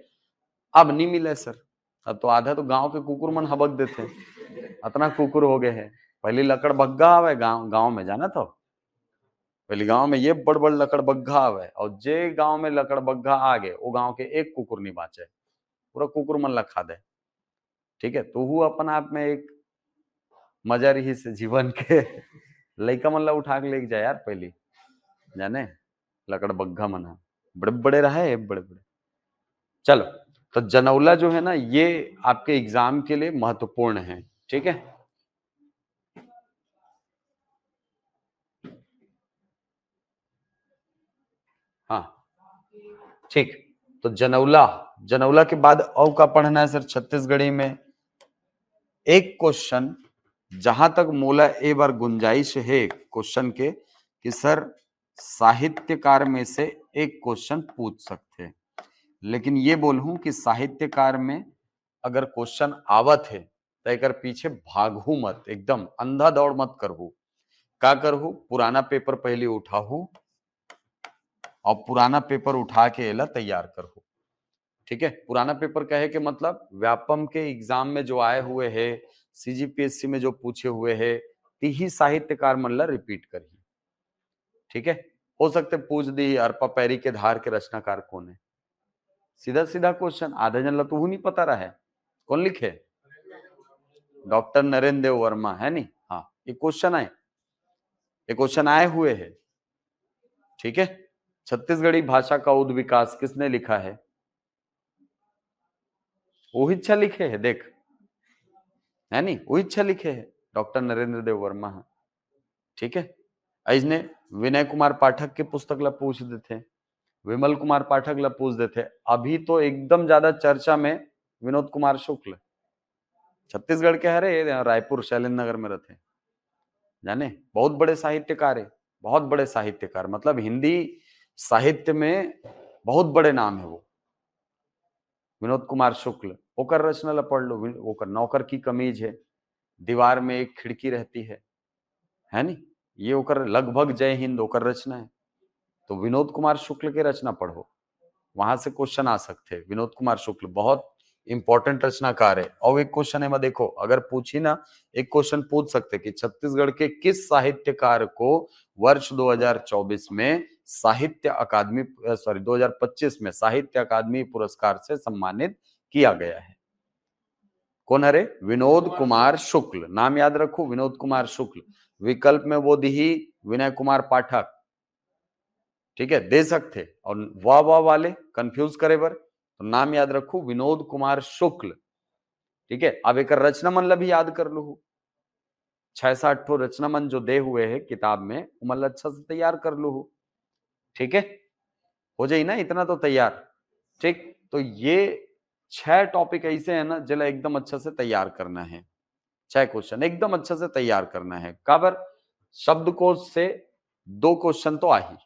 अब नहीं मिले सर, अब तो आधा तो गांव के कुकुर मन हबक देते, इतना कुकुर हो गए हैं। पहले लकड़ बग्गा आवे गांव गांव में, जाना तो पहले गांव में ये बड़ बड़ लकड़ बग्घा आवे, और जे गांव में लकड़ बग्घा आ गए वो गांव के एक कुकुर नहीं बाचे, पूरा कुकुर मन ला खा दे, ठीक है? तो वो अपन आप में एक मजा रही से जीवन के लइका मन ला उठा के लेके जाए यार पहली, जाने? लकड़ बग्घा मना बड़े बड़े रहे, बड़े बड़े। चलो, तो जनौला जो है ना, ये आपके एग्जाम के लिए महत्वपूर्ण है, ठीक है? हाँ ठीक। तो जनौला, जनौला के बाद और का पढ़ना है सर छत्तीसगढ़ी में? एक क्वेश्चन जहां तक मोला ए बार गुंजाइश है क्वेश्चन के, कि सर साहित्यकार में से एक क्वेश्चन पूछ सकते हैं, लेकिन ये बोलूं कि साहित्यकार में अगर क्वेश्चन आवत है तो एक पीछे भागू मत, एकदम अंधा दौड़ मत करहू। का करहू? पुराना पेपर पहले उठाहू, और पुराना पेपर उठा के एला तैयार करहू, ठीक है? पुराना पेपर कहे के मतलब व्यापम के एग्जाम में जो आए हुए है, सीजीपीएससी में जो पूछे हुए है, ही साहित्यकार मन ला रिपीट करी, ठीक है? हो सकते पूछ दी अरपा पैरी के धार के रचनाकार कौन है, सीधा सीधा क्वेश्चन, आधा जन ला तो नहीं पता रहा है कौन लिखे, डॉक्टर नरेंद्र देव वर्मा, है नहीं? हाँ ये क्वेश्चन आए, ये क्वेश्चन आए हुए है, ठीक है? छत्तीसगढ़ी भाषा का उद विकास किसने लिखा है? वो इच्छा लिखे है, देख, है नहीं, वो इच्छा लिखे है डॉक्टर नरेंद्र देव वर्मा है। ठीक है, इसने विनय कुमार पाठक की पुस्तक ला पूछ देते, विमल कुमार पाठक ला पूछ देते। अभी तो एकदम ज्यादा चर्चा में विनोद कुमार शुक्ल, छत्तीसगढ़ के हरे, रायपुर शैलेंद्र नगर में रहते, जाने बहुत बड़े साहित्यकार है, बहुत बड़े साहित्यकार, मतलब हिंदी साहित्य में बहुत बड़े नाम है वो विनोद कुमार शुक्ल। ओकर रचना ला पढ़ लो, ओकर नौकर की कमीज है, दीवार में एक खिड़की रहती है नी, ये ओकर लगभग जय हिंद ओकर रचना है। तो विनोद कुमार शुक्ल के रचना पढ़ो, वहां से क्वेश्चन आ सकते हैं। विनोद कुमार शुक्ल बहुत इंपॉर्टेंट रचनाकार है। और एक क्वेश्चन है, मैं देखो अगर पूछी ना, एक क्वेश्चन पूछ सकते कि छत्तीसगढ़ के किस साहित्यकार को वर्ष 2024 में साहित्य अकादमी, सॉरी 2025 में साहित्य अकादमी पुरस्कार से सम्मानित किया गया है। कौन हरे? विनोद कुमार शुक्ल, नाम याद रखो, विनोद कुमार शुक्ल। विकल्प में वो दी विनय कुमार पाठक, ठीक है, दे सकते, और वाह वाह वाले कंफ्यूज करे बर, तो नाम याद रखो विनोद कुमार शुक्ल। ठीक है, अब एक रचना मन ला भी याद कर लो, 6-7 ठो रचना मन जो दे हुए है किताब में, मतलब अच्छा से तैयार कर लो। ठीक है, हो जाए ना इतना तो तैयार। ठीक, तो ये 6 टॉपिक ऐसे है ना जिला एकदम अच्छा से तैयार करना है, 6 क्वेश्चन एकदम अच्छा से तैयार करना है। काबर? शब्दकोश से 2 क्वेश्चन तो आ ही,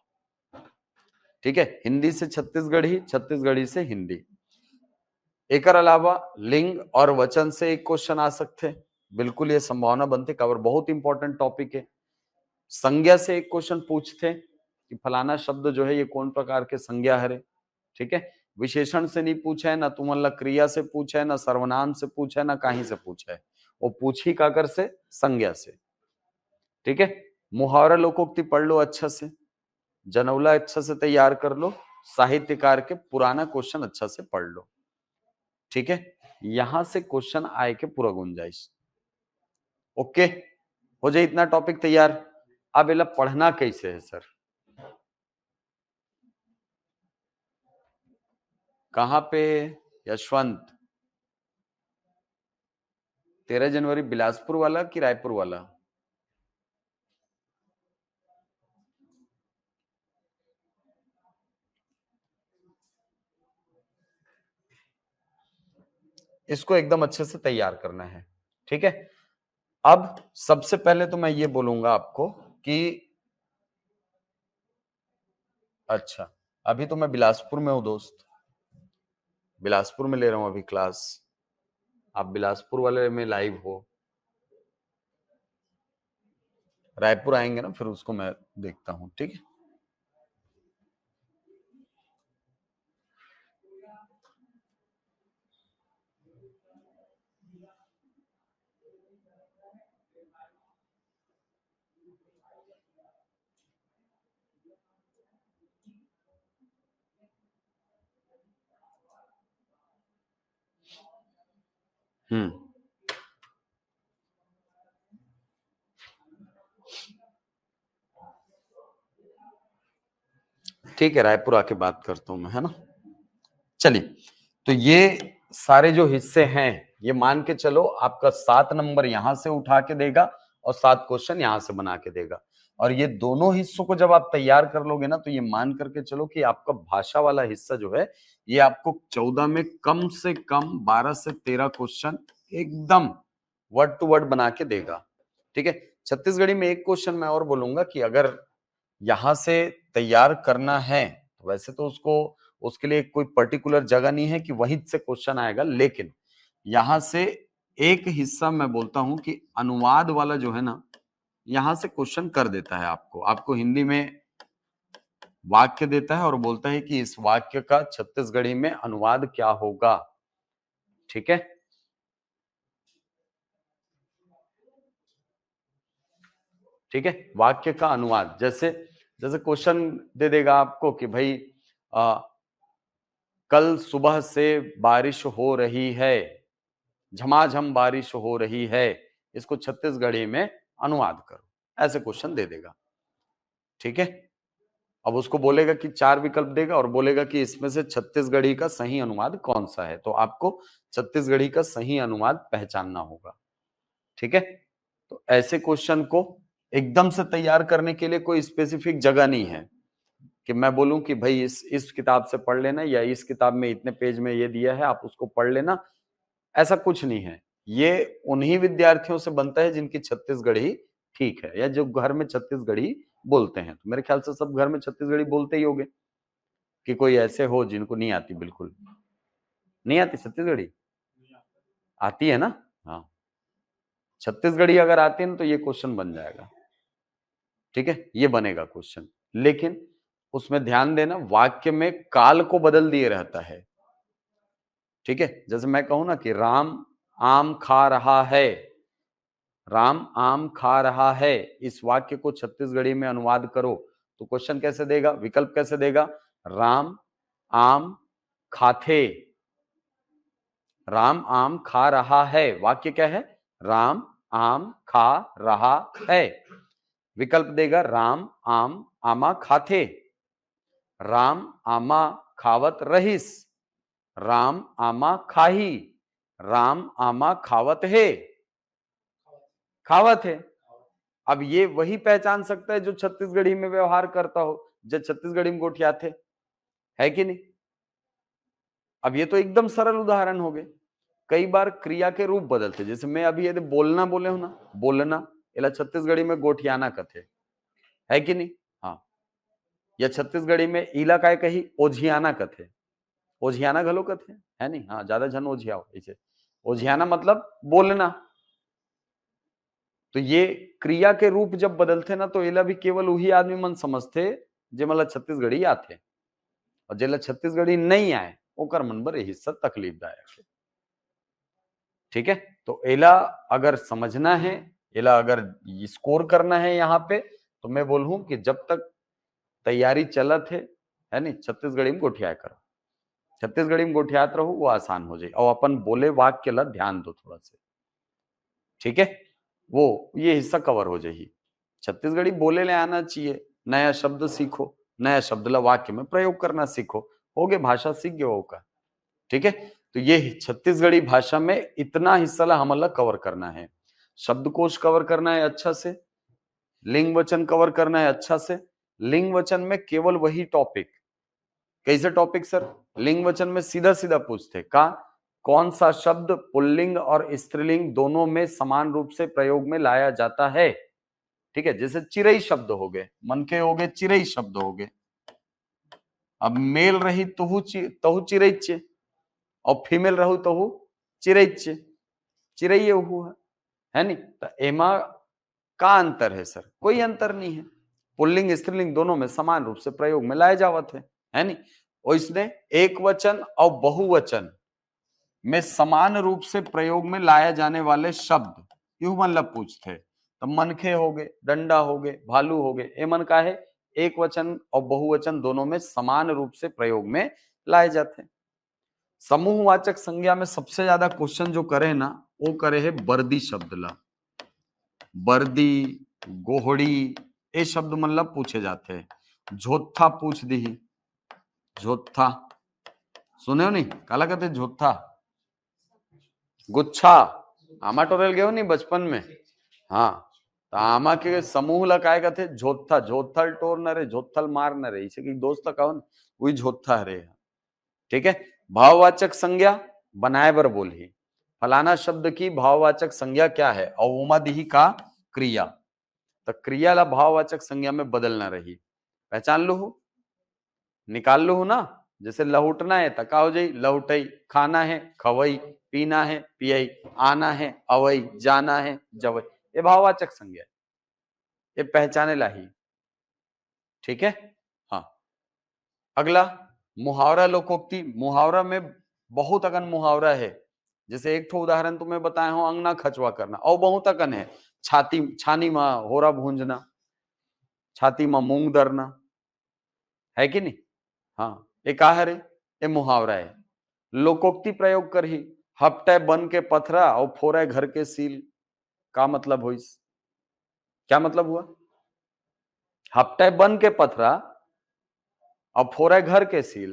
ठीक है, हिंदी से छत्तीसगढ़ी, छत्तीसगढ़ी से हिंदी। एक अलावा लिंग और वचन से एक क्वेश्चन आ सकते, बिल्कुल ये संभावना बनती, काबर बहुत इंपॉर्टेंट टॉपिक है। संज्ञा से एक क्वेश्चन पूछते कि फलाना शब्द जो है ये कौन प्रकार के संज्ञा है। ठीक है, विशेषण से नहीं पूछा है ना, तुम्हारा क्रिया से पूछा है ना, सर्वनाम से पूछा है ना, कहीं से पूछा है, वो पूछी काकर से? संज्ञा से। ठीक है, मुहावरा लोकोक्ति पढ़ लो अच्छा से, जनौला अच्छा से तैयार कर लो, साहित्यकार के पुराना क्वेश्चन अच्छा से पढ़ लो। ठीक है, यहां से क्वेश्चन आए के पूरा गुंजाइश। ओके, हो जाए इतना टॉपिक तैयार। अब इला पढ़ना कैसे है सर? कहां पे? यशवंत 13 जनवरी बिलासपुर वाला कि रायपुर वाला? इसको एकदम अच्छे से तैयार करना है। ठीक है, अब सबसे पहले तो मैं ये बोलूंगा आपको कि अच्छा, अभी तो मैं बिलासपुर में हूं दोस्त, बिलासपुर में ले रहा हूं अभी क्लास, आप बिलासपुर वाले में लाइव हो, रायपुर आएंगे ना फिर उसको मैं देखता हूं। ठीक है, हम्म, ठीक है, रायपुर आके बात करता हूं मैं, है ना। चलिए, तो ये सारे जो हिस्से हैं, ये मान के चलो आपका 7 नंबर यहां से उठा के देगा और 7 क्वेश्चन यहां से बना के देगा। और ये दोनों हिस्सों को जब आप तैयार कर लोगे ना, तो ये मान करके चलो कि आपका भाषा वाला हिस्सा जो है, ये आपको 14 में कम से कम 12 से 13 क्वेश्चन एकदम वर्ड टू वर्ड बना के देगा। ठीक है, छत्तीसगढ़ी में एक क्वेश्चन मैं और बोलूंगा कि अगर यहां से तैयार करना है, तो वैसे तो उसको, उसके लिए कोई पर्टिकुलर जगह नहीं है कि वहीं से क्वेश्चन आएगा, लेकिन यहां से एक हिस्सा मैं बोलता हूं कि अनुवाद वाला जो है ना, यहां से क्वेश्चन कर देता है आपको, आपको हिंदी में वाक्य देता है और बोलता है कि इस वाक्य का छत्तीसगढ़ी में अनुवाद क्या होगा। ठीक है, ठीक है, वाक्य का अनुवाद, जैसे जैसे क्वेश्चन दे देगा आपको कि भाई कल सुबह से बारिश हो रही है, झमाझम बारिश हो रही है, इसको छत्तीसगढ़ी में अनुवाद करो, ऐसे क्वेश्चन दे देगा। ठीक है, अब उसको बोलेगा कि 4 विकल्प देगा और बोलेगा कि इसमें से छत्तीसगढ़ी का सही अनुवाद कौन सा है, तो आपको छत्तीसगढ़ी का सही अनुवाद पहचानना होगा। ठीक है। तो ऐसे क्वेश्चन को एकदम से तैयार करने के लिए कोई स्पेसिफिक जगह नहीं है कि मैं बोलूं कि भाई इस किताब से पढ़ लेना, या इस किताब में इतने पेज में ये दिया है आप उसको पढ़ लेना, ऐसा कुछ नहीं है। ये उन्हीं विद्यार्थियों से बनता है जिनकी छत्तीसगढ़ी ठीक है, या जो घर में छत्तीसगढ़ी बोलते हैं। तो मेरे ख्याल से सब घर में छत्तीसगढ़ी बोलते ही होंगे, कि कोई ऐसे हो जिनको नहीं आती, बिल्कुल नहीं आती छत्तीसगढ़ी? आती है ना? हाँ, छत्तीसगढ़ी अगर आती है ना तो ये क्वेश्चन बन जाएगा। ठीक है, ये बनेगा क्वेश्चन, लेकिन उसमें ध्यान देना वाक्य में काल को बदल दिए रहता है। ठीक है, जैसे मैं कहूं ना कि राम आम खा रहा है, राम आम खा रहा है, इस वाक्य को छत्तीसगढ़ी में अनुवाद करो तो क्वेश्चन कैसे देगा, विकल्प कैसे देगा? राम आम खाथे, राम आम खा रहा है, वाक्य क्या है? राम आम खा रहा है। विकल्प देगा राम आम आमा खाथे, राम आमा खावत रहीस, राम आमा खाही, राम आमा खावत है, खावत है। अब ये वही पहचान सकता है जो छत्तीसगढ़ी में व्यवहार करता हो, जो छत्तीसगढ़ी में गोठिया थे, है कि नहीं? अब ये तो एकदम सरल उदाहरण हो गए। कई बार क्रिया के रूप बदलते, जैसे मैं अभी यदि बोलना बोले हूं ना, बोलना इला छत्तीसगढ़ी में गोठियाना कथे, है कि नहीं? हाँ, या छत्तीसगढ़ी में इला काय कही ओझियाना कथे, ओझियाना घलो कथे, है नहीं? हाँ, ज्यादा जन ओझियाओ इसे, ओझियाना मतलब बोलना। तो ये क्रिया के रूप जब बदलते ना तो इला भी केवल वही आदमी मन समझते जे मतलब छत्तीसगढ़ी आते, और जेला छत्तीसगढ़ी नहीं आए ओकर मन बर हिस्सा तकलीफदायक है। ठीक है, तो एला अगर समझना है, एला अगर स्कोर करना है यहाँ पे, तो मैं बोलूं कि जब तक तैयारी चलत है नहीं, छत्तीसगढ़ी में गोठिया करो, छत्तीसगढ़ी में गोठियात रहो, वो आसान हो जाए, और अपन बोले वाक्य ला ध्यान दो थोड़ा सा। ठीक है, वो ये हिस्सा कवर हो जाएगी। छत्तीसगढ़ी बोले ले आना चाहिए, नया शब्द सीखो, नया शब्द ला वाक्य में प्रयोग करना सीखो, हो गए भाषा सीख गए होगा। ठीक है, तो ये छत्तीसगढ़ी भाषा में इतना हिस्सा ला हमला कवर करना है। शब्दकोश कवर करना है अच्छा से, लिंग वचन कवर करना है अच्छा से। लिंग वचन में केवल वही टॉपिक, कैसे टॉपिक सर? लिंग वचन में सीधा सीधा पूछते का कौन सा शब्द पुल्लिंग और स्त्रीलिंग दोनों में समान रूप से प्रयोग में लाया जाता है। ठीक है, जैसे चिरई शब्द हो गए, मन के हो गए, चिरई शब्द हो गए। अब मेल रही तहु चिरैच्य, और फीमेल रहू तहु चिरैच्य, चिरई है नहीं? तो एमा का अंतर है सर? कोई अंतर नहीं है, पुल्लिंग स्त्रीलिंग दोनों में समान रूप से प्रयोग में लाए जावत है नहीं? और इसने एक वचन और बहुवचन में समान रूप से प्रयोग में लाए जाने वाले शब्द यू मतलब पूछते, तो मनखे हो गए, डंडा हो गए, भालू हो गए, ए मन का है एक वचन और बहुवचन दोनों में समान रूप से प्रयोग में लाए जाते हैं। समूहवाचक संज्ञा में सबसे ज्यादा क्वेश्चन जो करे ना, वो करे है बर्दी शब्द ला, बर्दी गोहड़ी, ये शब्द मतलब पूछे जाते हैं। झोथा पूछ दी, झोथा सुने हो नहीं? काला कहते झोथा, गुच्छा, आमा टोरेल गए हो नहीं बचपन में? हाँ, तो आमा के समूह ला काय कहते झोथा, झोथल टोर न रे, झोथल मार न रे, इसे की दोस्त कहो न, वही झोथा रे। ठीक है, भाववाचक संज्ञा बनाए बर बोली, फलाना शब्द की भाववाचक संज्ञा क्या है, अवमादिही का क्रिया, तो क्रिया ला भाववाचक संज्ञा में बदलना रही, पहचान लो हो, निकाल लो हो ना। जैसे लहुटना है तो का हो जाई लहुटई, खाना है खवई, पीना है पियई, आना है अवई, जाना है जवई, ये भाववाचक संज्ञा, ये पहचाने लाही। ठीक है, हाँ। अगला मुहावरा लोकोक्ति, मुहावरा में बहुत अगन मुहावरा है, जैसे एक ठो उदाहरण तुम्हें बताया हूं, अंगना खचवा करना, और बहुत अगन है, छाती छानी में होरा भूंजना, छाती में मूंग दरना, है कि नहीं? हाँ, ये का है रे? ये मुहावरा है। लोकोक्ति प्रयोग कर ही, हपटे बन के पथरा और फोरे घर के सील, का मतलब हुई? क्या मतलब हुआ? हपटे बन के पथरा और फोरे घर के सील,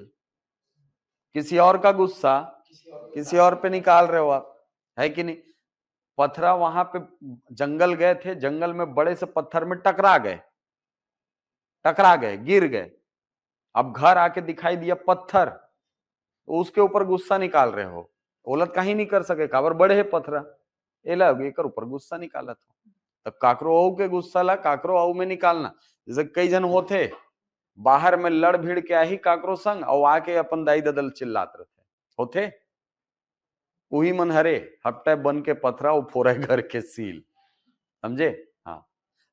किसी और का गुस्सा किसी और पे निकाल रहे हो आप, है कि नहीं? पथरा वहां पे जंगल गए थे, जंगल में बड़े से पत्थर में टकरा गए, गिर गए। अब घर आके दिखाई दिया पत्थर, तो उसके ऊपर गुस्सा निकाल रहे हो। ओलत कहीं नहीं कर सके, काबर बड़े है पथरा, एला एकर ऊपर गुस्सा निकाला था। तब काकरो औ के गुस्सा ला काकरो औ में निकालना। जैसे कई जन होते बाहर में लड़ भिड़ के आई काकरो संग और आके अपन दाई ददल चिल्लात रहते होते, उही मन हरे हफ्ते बन के पथरा फोरे घर के सील, समझे। हाँ,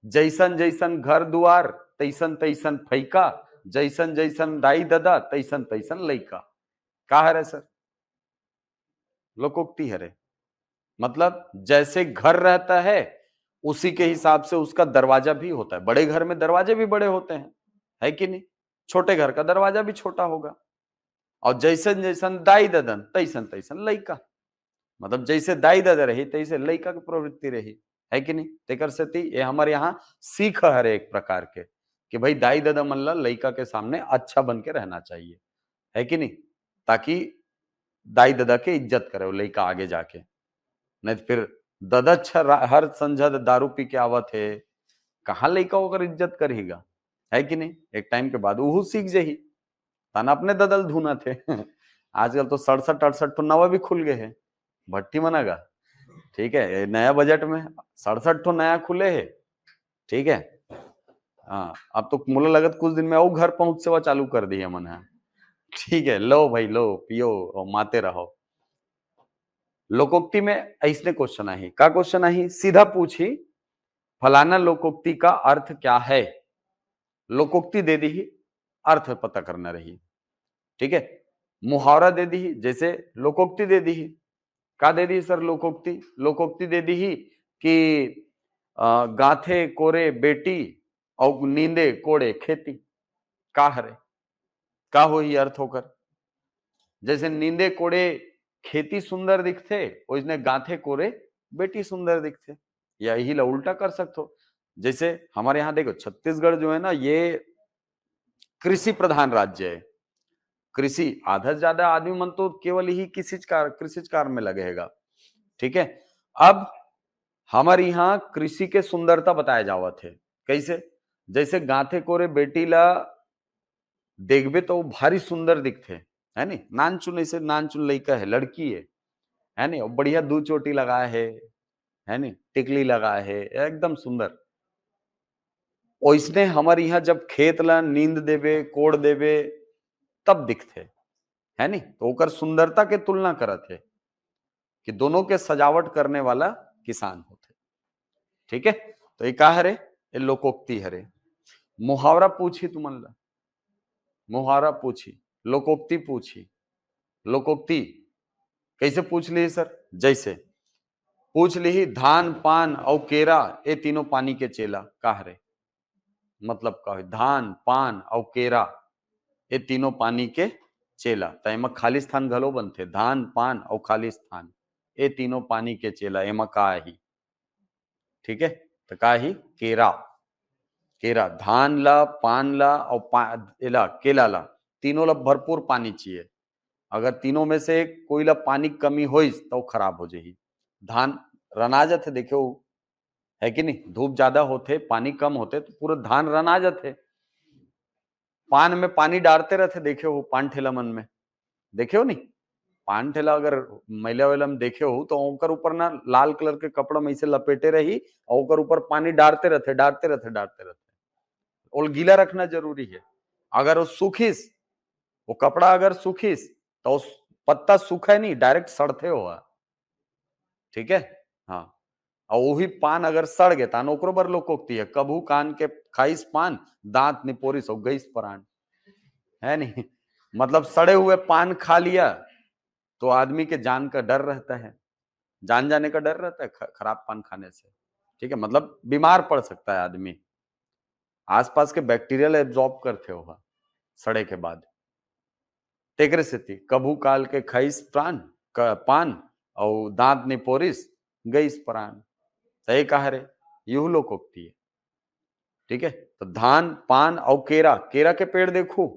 जैसन जैसन घर दुआर तैसन तैसन फैका, जैसन जैसन दाई ददा तैसन तैसन लइका। का हरे सर? लोकोक्ति हरे। मतलब जैसे घर रहता है उसी के हिसाब से उसका दरवाजा भी होता है। बड़े घर में दरवाजे भी बड़े होते हैं, है कि नहीं? छोटे घर का दरवाजा भी छोटा होगा। और जैसन जैसन दाई ददन तैसन तैसन लइका, मतलब जैसे दाई दादा रही तैसे लइका की प्रवृत्ति रही, है कि नहीं? तेकर से ये हमारे यहाँ सीख है एक प्रकार के कि भाई दाई दादा मन ला लइका के सामने अच्छा बन के रहना चाहिए, है कि नहीं? ताकि दाई दादा के इज्जत करे वो लइका आगे जाके। नहीं तो फिर दादा हर संझा दारू पी के आवत है, कहाँ लइका होकर इज्जत करेगा, है कि नहीं? एक टाइम के बाद वो सीख जही, ताना अपने ददल धुना थे। आजकल तो 67-68 तो नवा भी खुल गए हैं भट्टी मनागा, ठीक है। ये नया बजट में 67 तो नया खुले है, ठीक है। हाँ, अब तो मुला लगत कुछ दिन में और घर पहुंच सेवा चालू कर दी है मन है, ठीक है। लो भाई लो पियो और माते रहो। लोकोक्ति में ऐसने क्वेश्चन आई, का क्वेश्चन आई सीधा पूछी फलाना लोकोक्ति का अर्थ क्या है। लोकोक्ति दे दी ही, अर्थ पता करना रही, ठीक है। मुहावरा दे दी ही, जैसे लोकोक्ति दे दी ही, का दे दी सर लोकोक्ति? लोकोक्ति दे दी ही कि गाथे कोरे बेटी और नींदे कोड़े खेती। का हरे, का हो ही अर्थ होकर? जैसे नींदे कोड़े खेती सुंदर दिखते, उसने गाथे कोरे बेटी सुंदर दिखते, या यही ला उल्टा कर सकते हो। जैसे हमारे यहाँ देखो छत्तीसगढ़ जो है ना, ये कृषि प्रधान राज्य है। कृषि आधा से ज्यादा आदमी मन तो केवल ही कृषि कार्य में लगेगा, ठीक है। अब हमारे यहाँ कृषि के सुंदरता बताया जावत है, कैसे? जैसे गाथे कोरे बेटी ला देखबे तो भारी सुंदर दिखते, है नी? नानचुन ऐसे नानचुन लड़का है, लड़की है नी? और बढ़िया दू चोटी लगाए है नी? टिकली लगाए है, एकदम सुंदर। ओइसने हमारे यहाँ जब खेत ला नींद देवे कोड़ देवे तब दिखते, है नी? तो ओकर सुंदरता के तुलना करत है कि दोनों के सजावट करने वाला किसान होते, ठीक है। तो ये का हरे? ये लोकोक्ति हरे। मुहावरा पूछी तुमन ला, मुहावरा पूछी, लोकोक्ति पूछी। लोकोक्ति कैसे पूछ ली सर? जैसे पूछ ली धान पान और केरा ये तीनों पानी के चेला। का हरे? मतलब का धान पान और केरा ये तीनों पानी के चेला, तो एमा खालिस्तान घलो बनते। धान पान और खालिस्तान ये तीनों पानी के चेला, एमा का ही, ठीक है। तो का ही केरा, केरा धान ला पान ला और एला केला ला तीनों ला भरपूर पानी चाहिए। अगर तीनों में से कोई ला पानी कमी होइस तो खराब हो जाही। धान रना जाते, देखो है कि नहीं? धूप ज्यादा होते पानी कम होते तो पूरा धान रना जाते। पान में पानी डालते रहते, देखे हो पान ठेला मन में, देखे हो नहीं? पान ठेला अगर मैला वैला में देखे हो तो ओकर ऊपर ना लाल कलर के कपड़ा में ऐसे लपेटे रही और ओकर ऊपर पानी डालते रहते डालते रहते डालते रहते, और गीला रखना जरूरी है। अगर वो सूखिस, वो कपड़ा अगर सूखिस तो उस पत्ता सूखा नहीं, डायरेक्ट सड़ते हुआ, ठीक है। हाँ, और वही पान अगर सड़ गए तान ओकरो बर लोकोक्ति है, कभू कान के खाइस पान दांत निपोरिस और गईस प्राण, है नहीं? मतलब सड़े हुए पान खा लिया तो आदमी के जान का डर रहता है, जान जाने का डर रहता है खराब पान खाने से, ठीक है। मतलब बीमार पड़ सकता है आदमी, आसपास के बैक्टीरियल एब्जॉर्ब करते होगा सड़े के बाद। तेकरे से थी कभू काल के खाइस प्राण पान और दांत निपोरिस गईस प्राण, सही कहा रे, यू लोकोक्ति है, ठीक है। तो धान पान और केरा, केरा के पेड़ देखो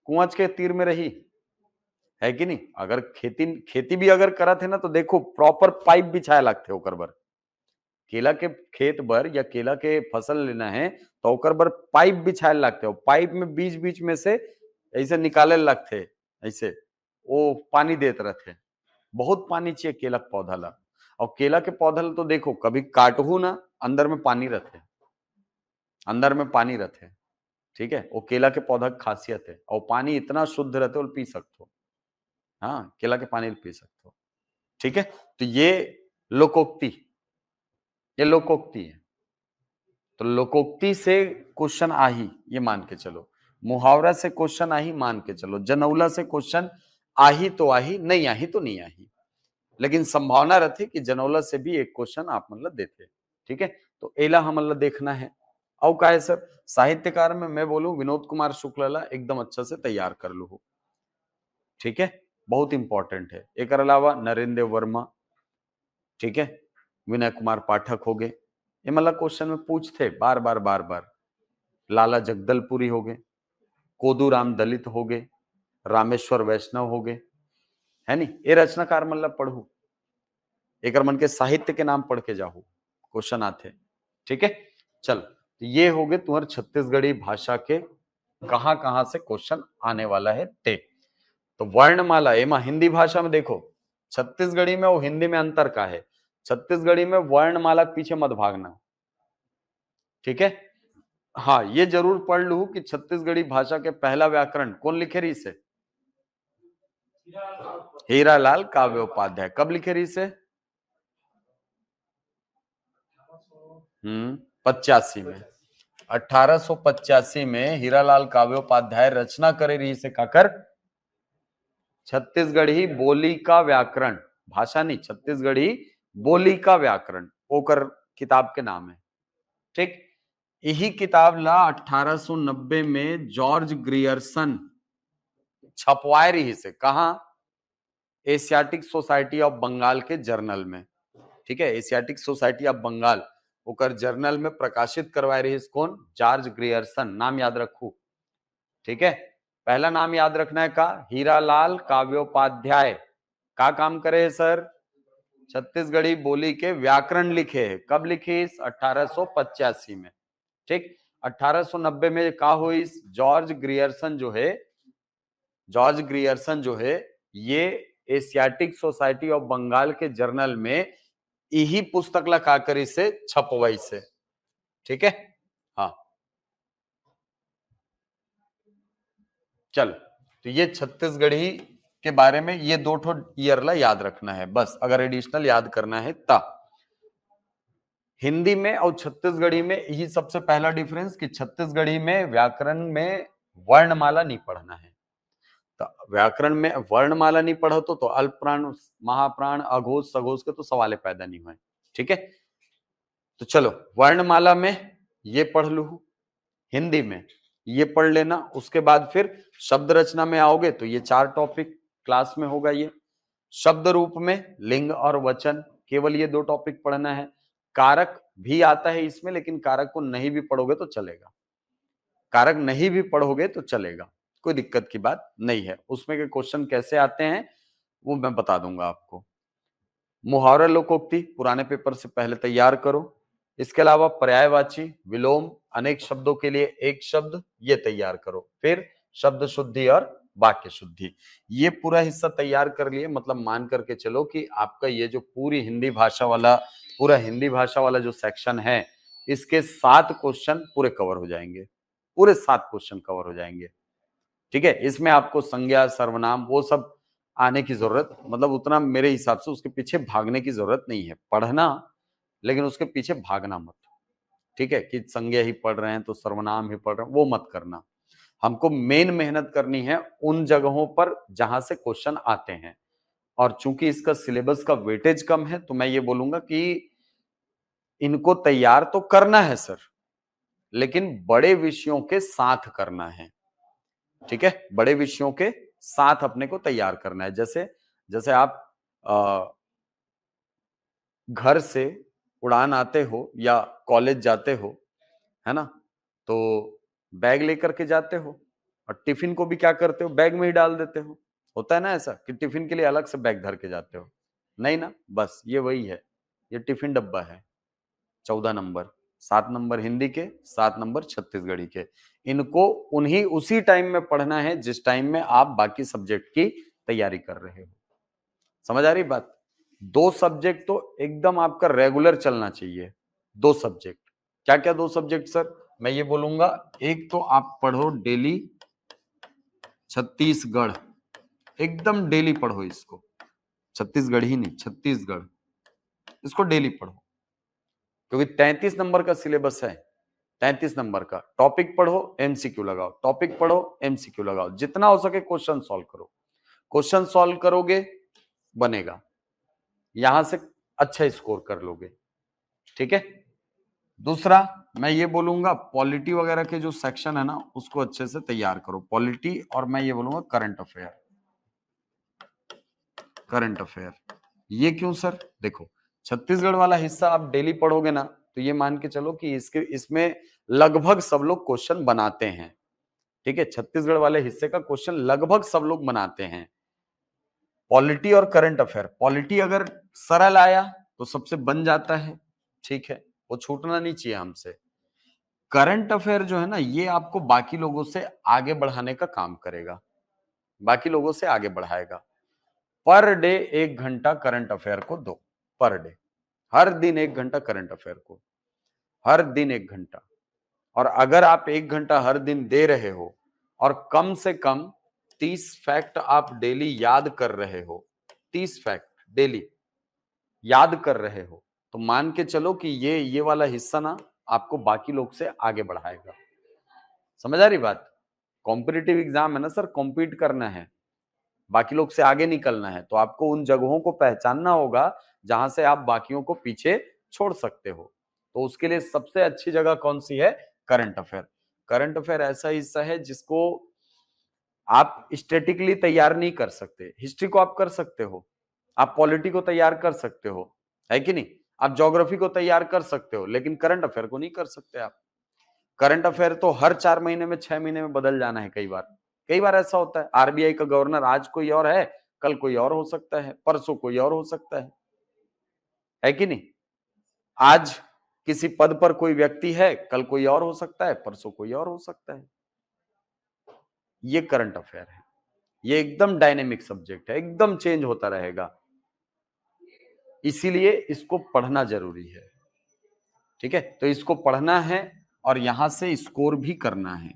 कुआंच के तीर में रही, है कि नहीं? अगर खेती खेती भी अगर करत है ना तो देखो प्रॉपर पाइप बिछाया लगते ओकर बर, केला के खेत बर या केला के फसल लेना है तो ओकर बर पाइप बिछाए लगते हो, पाइप में बीच बीच में से ऐसे निकाले लगते, ऐसे वो पानी देते रहते, बहुत पानी चाहिए केला के पौधा ला। और केला के पौधा ला तो देखो कभी काटहू ना, अंदर में पानी रहते, अंदर में पानी रहते, ठीक है, वो केला के पौधा की खासियत है, और पानी इतना शुद्ध रहते हो पी सकते हो, हाँ केला के पानी पी सकते हो, ठीक है। तो ये लोकोक्ति, ये लोकोक्ति है। तो लोकोक्ति से क्वेश्चन आ ही, ये मान के चलो, मुहावरा से क्वेश्चन आ ही मान के चलो, जनौला से क्वेश्चन आ ही तो आ ही, नहीं आ ही तो नहीं आ ही, लेकिन संभावना रहती कि जनौला से भी एक क्वेश्चन आप मतलब देते, ठीक है। तो एला हम मतलब देखना है। और का है सर, साहित्यकार में मैं बोलूं विनोद कुमार शुक्ला एकदम अच्छा से तैयार कर लो, ठीक है, बहुत इंपॉर्टेंट है। एक अलावा नरेंद्र वर्मा, ठीक है, विनय कुमार पाठक हो गए, ये मतलब क्वेश्चन में पूछते बार बार बार बार। लाला जगदलपुरी हो गए, कोदूराम दलित हो गए, रामेश्वर वैष्णव हो गए, है नी, ये रचनाकार मतलब पढ़ू, एक मन के साहित्य के नाम पढ़ के जाओ, क्वेश्चन आते, ठीक है। चल, तो ये हो गए तुम्हारे छत्तीसगढ़ी भाषा के कहां कहां से क्वेश्चन आने वाला है ते। तो वर्णमाला एमा हिंदी भाषा में देखो, छत्तीसगढ़ी में और हिंदी में अंतर का है, छत्तीसगढ़ी में वर्णमाला के पीछे मत भागना, ठीक है। हाँ ये जरूर पढ़ लू कि छत्तीसगढ़ी भाषा के पहला व्याकरण कौन लिखे रही से, हीरालाल काव्योपाध्याय। कब लिखे रही से, 85 में, 1885 में हीरालाल काव्योपाध्याय रचना करे रही से काकर, छत्तीसगढ़ी बोली का व्याकरण, भाषा नहीं, छत्तीसगढ़ी बोली का व्याकरण ओकर किताब के नाम है, ठीक। यही किताब ला 1890 में जॉर्ज ग्रियर्सन छपवाए रही से, कहा, एशियाटिक सोसाइटी ऑफ बंगाल के जर्नल में, ठीक है, एशियाटिक सोसाइटी ऑफ बंगाल ओकर जर्नल में प्रकाशित करवाए रही कौन, जॉर्ज ग्रियर्सन, नाम याद रखू, ठीक है। पहला नाम याद रखना है का, हीरालाल काव्योपाध्याय, का काम करे है सर, छत्तीसगढ़ी बोली के व्याकरण लिखे है, कब लिखे इस, 1885 में, ठीक। 1890 में का हुई, जॉर्ज ग्रियर्सन जो है, जॉर्ज ग्रियर्सन जो है ये एशियाटिक सोसाइटी ऑफ बंगाल के जर्नल में यही पुस्तक ला का करी से छपवाई से, ठीक है। हाँ चल, तो ये छत्तीसगढ़ी के बारे में ये दो ठो ईयर ला याद रखना है बस, अगर एडिशनल याद करना है ता। हिंदी में और छत्तीसगढ़ी में यही सबसे पहला डिफरेंस कि छत्तीसगढ़ी में व्याकरण में वर्णमाला नहीं पढ़ना है, तो व्याकरण में वर्णमाला नहीं पढ़ो तो अल्पप्राण महाप्राण अघोष सघोष के तो सवाल पैदा नहीं हुए, ठीक है। तो चलो वर्णमाला में ये पढ़ लू, हिंदी में ये पढ़ लेना, उसके बाद फिर शब्द रचना में आओगे तो ये 4 टॉपिक क्लास में होगा। ये शब्द रूप में लिंग और वचन, केवल ये 2 टॉपिक पढ़ना है। कारक भी आता है इसमें, लेकिन कारक को नहीं भी पढ़ोगे तो चलेगा, कारक नहीं भी पढ़ोगे तो चलेगा, कोई दिक्कत की बात नहीं है। उसमें के क्वेश्चन कैसे आते हैं वो मैं बता दूंगा आपको। मुहावरा लोकोक्ति पुराने पेपर से पहले तैयार करो, इसके अलावा पर्यायवाची, विलोम, अनेक शब्दों के लिए एक शब्द, ये तैयार करो। फिर शब्द शुद्धि और वाक्य शुद्धि, ये पूरा हिस्सा तैयार कर लिए, मतलब मान करके चलो कि आपका ये जो पूरी हिंदी भाषा वाला, पूरा हिंदी भाषा वाला जो सेक्शन है, इसके 7 क्वेश्चन पूरे कवर हो जाएंगे, पूरे 7 क्वेश्चन कवर हो जाएंगे, ठीक है। इसमें आपको संज्ञा सर्वनाम वो सब आने की जरूरत, मतलब उतना मेरे हिसाब से उसके पीछे भागने की जरूरत नहीं है, पढ़ना लेकिन उसके पीछे भागना मत, ठीक है, कि संज्ञा ही पढ़ रहे हैं तो सर्वनाम ही पढ़ रहे हैं, वो मत करना। हमको मेन मेहनत करनी है उन जगहों पर जहां से क्वेश्चन आते हैं, और चूंकि इसका सिलेबस का वेटेज कम है तो मैं ये बोलूंगा कि इनको तैयार तो करना है सर, लेकिन बड़े विषयों के साथ करना है, ठीक है, बड़े विषयों के साथ अपने को तैयार करना है। जैसे जैसे आप घर से उड़ान आते हो या कॉलेज जाते हो, है ना, तो बैग लेकर के जाते हो और टिफिन को भी क्या करते हो, बैग में ही डाल देते हो, होता है ना ऐसा कि टिफिन के लिए अलग से बैग धर के जाते हो, नहीं ना, बस ये वही है, ये टिफिन डब्बा है, 14 नंबर, 7 नंबर हिंदी के, 7 नंबर छत्तीसगढ़ी के। इनको उन्हीं उसी टाइम में पढ़ना है जिस टाइम में आप बाकी सब्जेक्ट की तैयारी कर रहे हो। समझ आ रही बात? 2 सब्जेक्ट तो एकदम आपका रेगुलर चलना चाहिए। 2 सब्जेक्ट, क्या क्या 2 सब्जेक्ट सर? मैं ये बोलूंगा, एक तो आप पढ़ो डेली छत्तीसगढ़, एकदम डेली पढ़ो इसको, छत्तीसगढ़ ही नहीं, छत्तीसगढ़, इसको डेली पढ़ो, क्योंकि 33 नंबर का सिलेबस है। 33 नंबर का टॉपिक पढ़ो, एमसीक्यू लगाओ, टॉपिक पढ़ो, एमसीक्यू लगाओ, जितना हो सके क्वेश्चन सॉल्व करो। क्वेश्चन सॉल्व करोगे बनेगा, यहां से अच्छा स्कोर कर लोगे। ठीक है। दूसरा मैं ये बोलूंगा, पॉलिटी वगैरह के जो सेक्शन है ना, उसको अच्छे से तैयार करो, पॉलिटी, और मैं ये बोलूंगा करंट अफेयर। करंट अफेयर ये क्यों सर? देखो, छत्तीसगढ़ वाला हिस्सा आप डेली पढ़ोगे ना, तो ये मान के चलो कि इसमें लगभग सब लोग क्वेश्चन बनाते हैं। ठीक है, छत्तीसगढ़ वाले हिस्से का क्वेश्चन लगभग सब लोग बनाते हैं। पॉलिटी और करंट अफेयर, पॉलिटी अगर सरल आया तो सबसे बन जाता है, ठीक है, वो छूटना नहीं चाहिए हमसे। करंट अफेयर जो है ना, ये आपको बाकी लोगों से आगे बढ़ाने का काम करेगा, बाकी लोगों से आगे बढ़ाएगा। पर डे 1 घंटा करंट अफेयर को दो, पर डे, हर दिन 1 घंटा करंट अफेयर को, हर दिन 1 घंटा। और अगर आप 1 घंटा हर दिन दे रहे हो और कम से कम 30 फैक्ट आप डेली याद कर रहे हो, 30 फैक्ट डेली याद कर रहे हो, तो मान के चलो कि ये वाला हिस्सा ना आपको बाकी लोग से आगे बढ़ाएगा। समझ आ रही बात? कॉम्पिटिटिव एग्जाम है ना सर, कॉम्पीट करना है, बाकी लोग से आगे निकलना है, तो आपको उन जगहों को पहचानना होगा जहां से आप बाकियों को पीछे छोड़ सकते हो। तो उसके लिए सबसे अच्छी जगह कौन सी है? Current affair. करंट अफेयर ऐसा हिस्सा है जिसको आप स्टैटिकली तैयार नहीं कर सकते। हिस्ट्री को आप कर सकते हो, आप पॉलिटी को तैयार कर सकते हो, है कि नहीं? आप ज्योग्राफी को तैयार कर सकते हो, लेकिन करंट अफेयर को नहीं कर सकते आप। करंट अफेयर तो हर 4 महीने में, 6 महीने में बदल जाना है। कई बार ऐसा होता है, आरबीआई का गवर्नर आज कोई और है, कल कोई और हो सकता है, परसों कोई और हो सकता है कि नहीं? आज किसी पद पर कोई व्यक्ति है, कल कोई और हो सकता है, परसों कोई और हो सकता है। ये करंट अफेयर है, ये एकदम डायनेमिक सब्जेक्ट है, एकदम चेंज होता रहेगा, इसीलिए इसको पढ़ना जरूरी है। ठीक है, तो इसको पढ़ना है और यहां से स्कोर भी करना है,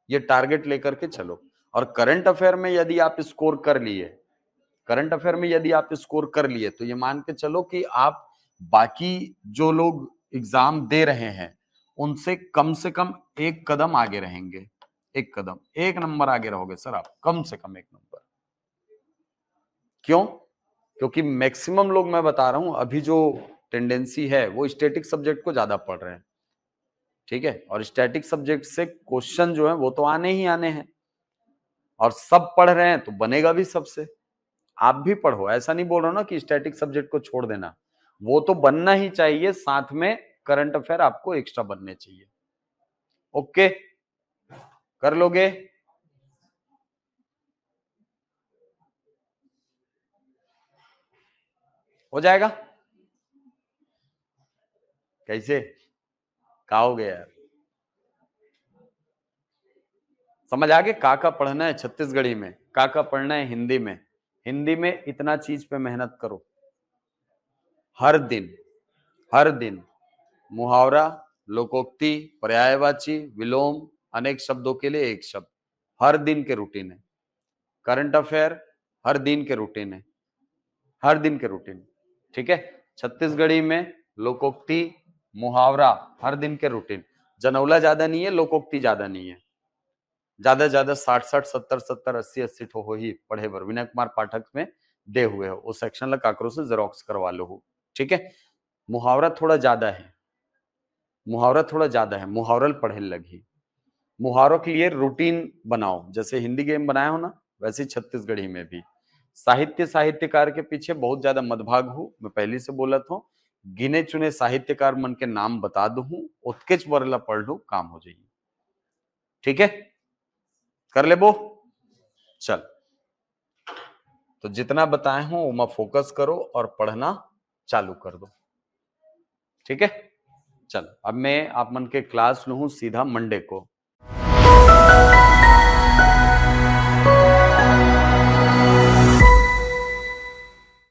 ये टारगेट लेकर के चलो। और करंट अफेयर में यदि आप स्कोर कर लिए, करंट अफेयर में यदि आप स्कोर कर लिए, तो ये मान के चलो कि आप बाकी जो लोग एग्जाम दे रहे हैं उनसे कम से कम 1 कदम आगे रहेंगे। 1 कदम, 1 नंबर आगे रहोगे सर आप, कम से कम 1 नंबर। क्यों? क्योंकि मैक्सिमम लोग, मैं बता रहा हूं, अभी जो टेंडेंसी है वो स्टैटिक सब्जेक्ट को ज्यादा पढ़ रहे हैं। ठीक है, और स्टैटिक सब्जेक्ट से क्वेश्चन जो है वो तो आने ही आने हैं, और सब पढ़ रहे हैं तो बनेगा भी सबसे। आप भी पढ़ो, ऐसा नहीं बोल रहा ना कि स्टैटिक सब्जेक्ट को छोड़ देना, वो तो बनना ही चाहिए, साथ में करंट अफेयर आपको एक्स्ट्रा बनने चाहिए। ओके, कर लोगे? हो जाएगा? कैसे कहोगे यार? समझ आ गए का पढ़ना है छत्तीसगढ़ी में, का पढ़ना है हिंदी में। हिंदी में इतना चीज पे मेहनत करो, हर दिन, हर दिन मुहावरा, लोकोक्ति, पर्यायवाची, विलोम, अनेक शब्दों के लिए एक शब्द, हर दिन के रूटीन है। करंट अफेयर हर दिन के रूटीन है, हर दिन के रूटीन। ठीक है, छत्तीसगढ़ी में लोकोक्ति, मुहावरा हर दिन के रूटीन। जनौला ज्यादा नहीं है, लोकोक्ति ज्यादा नहीं है, ज्यादा 60 70 70 80 80 ठो हो ही पढ़े बर। विनय कुमार पाठक में दे हुए हो, वो सेक्शन ला काकरो से जेरोक्स करवा लो हो। ठीक है, मुहावरा थोड़ा ज्यादा है, मुहावरा थोड़ा ज्यादा है, मुहावरल पढ़े लगी। मुहावरों के लिए रूटीन बनाओ, जैसे हिंदी गेम बनाया हो ना, वैसे छत्तीसगढ़ी में भी। साहित्यकार के पीछे बहुत ज्यादा मत भागू, मैं पहले से बोला था। गिने चुने साहित्यकार मन के नाम बता दू, उत्केच वरला पढ़ लू, काम हो जाइए। ठीक है, कर ले बो। चल, तो जितना बताए हूं वो फोकस करो और पढ़ना चालू कर दो। ठीक है। चल अब मैं आप मन के क्लास लूँ सीधा मंडे को।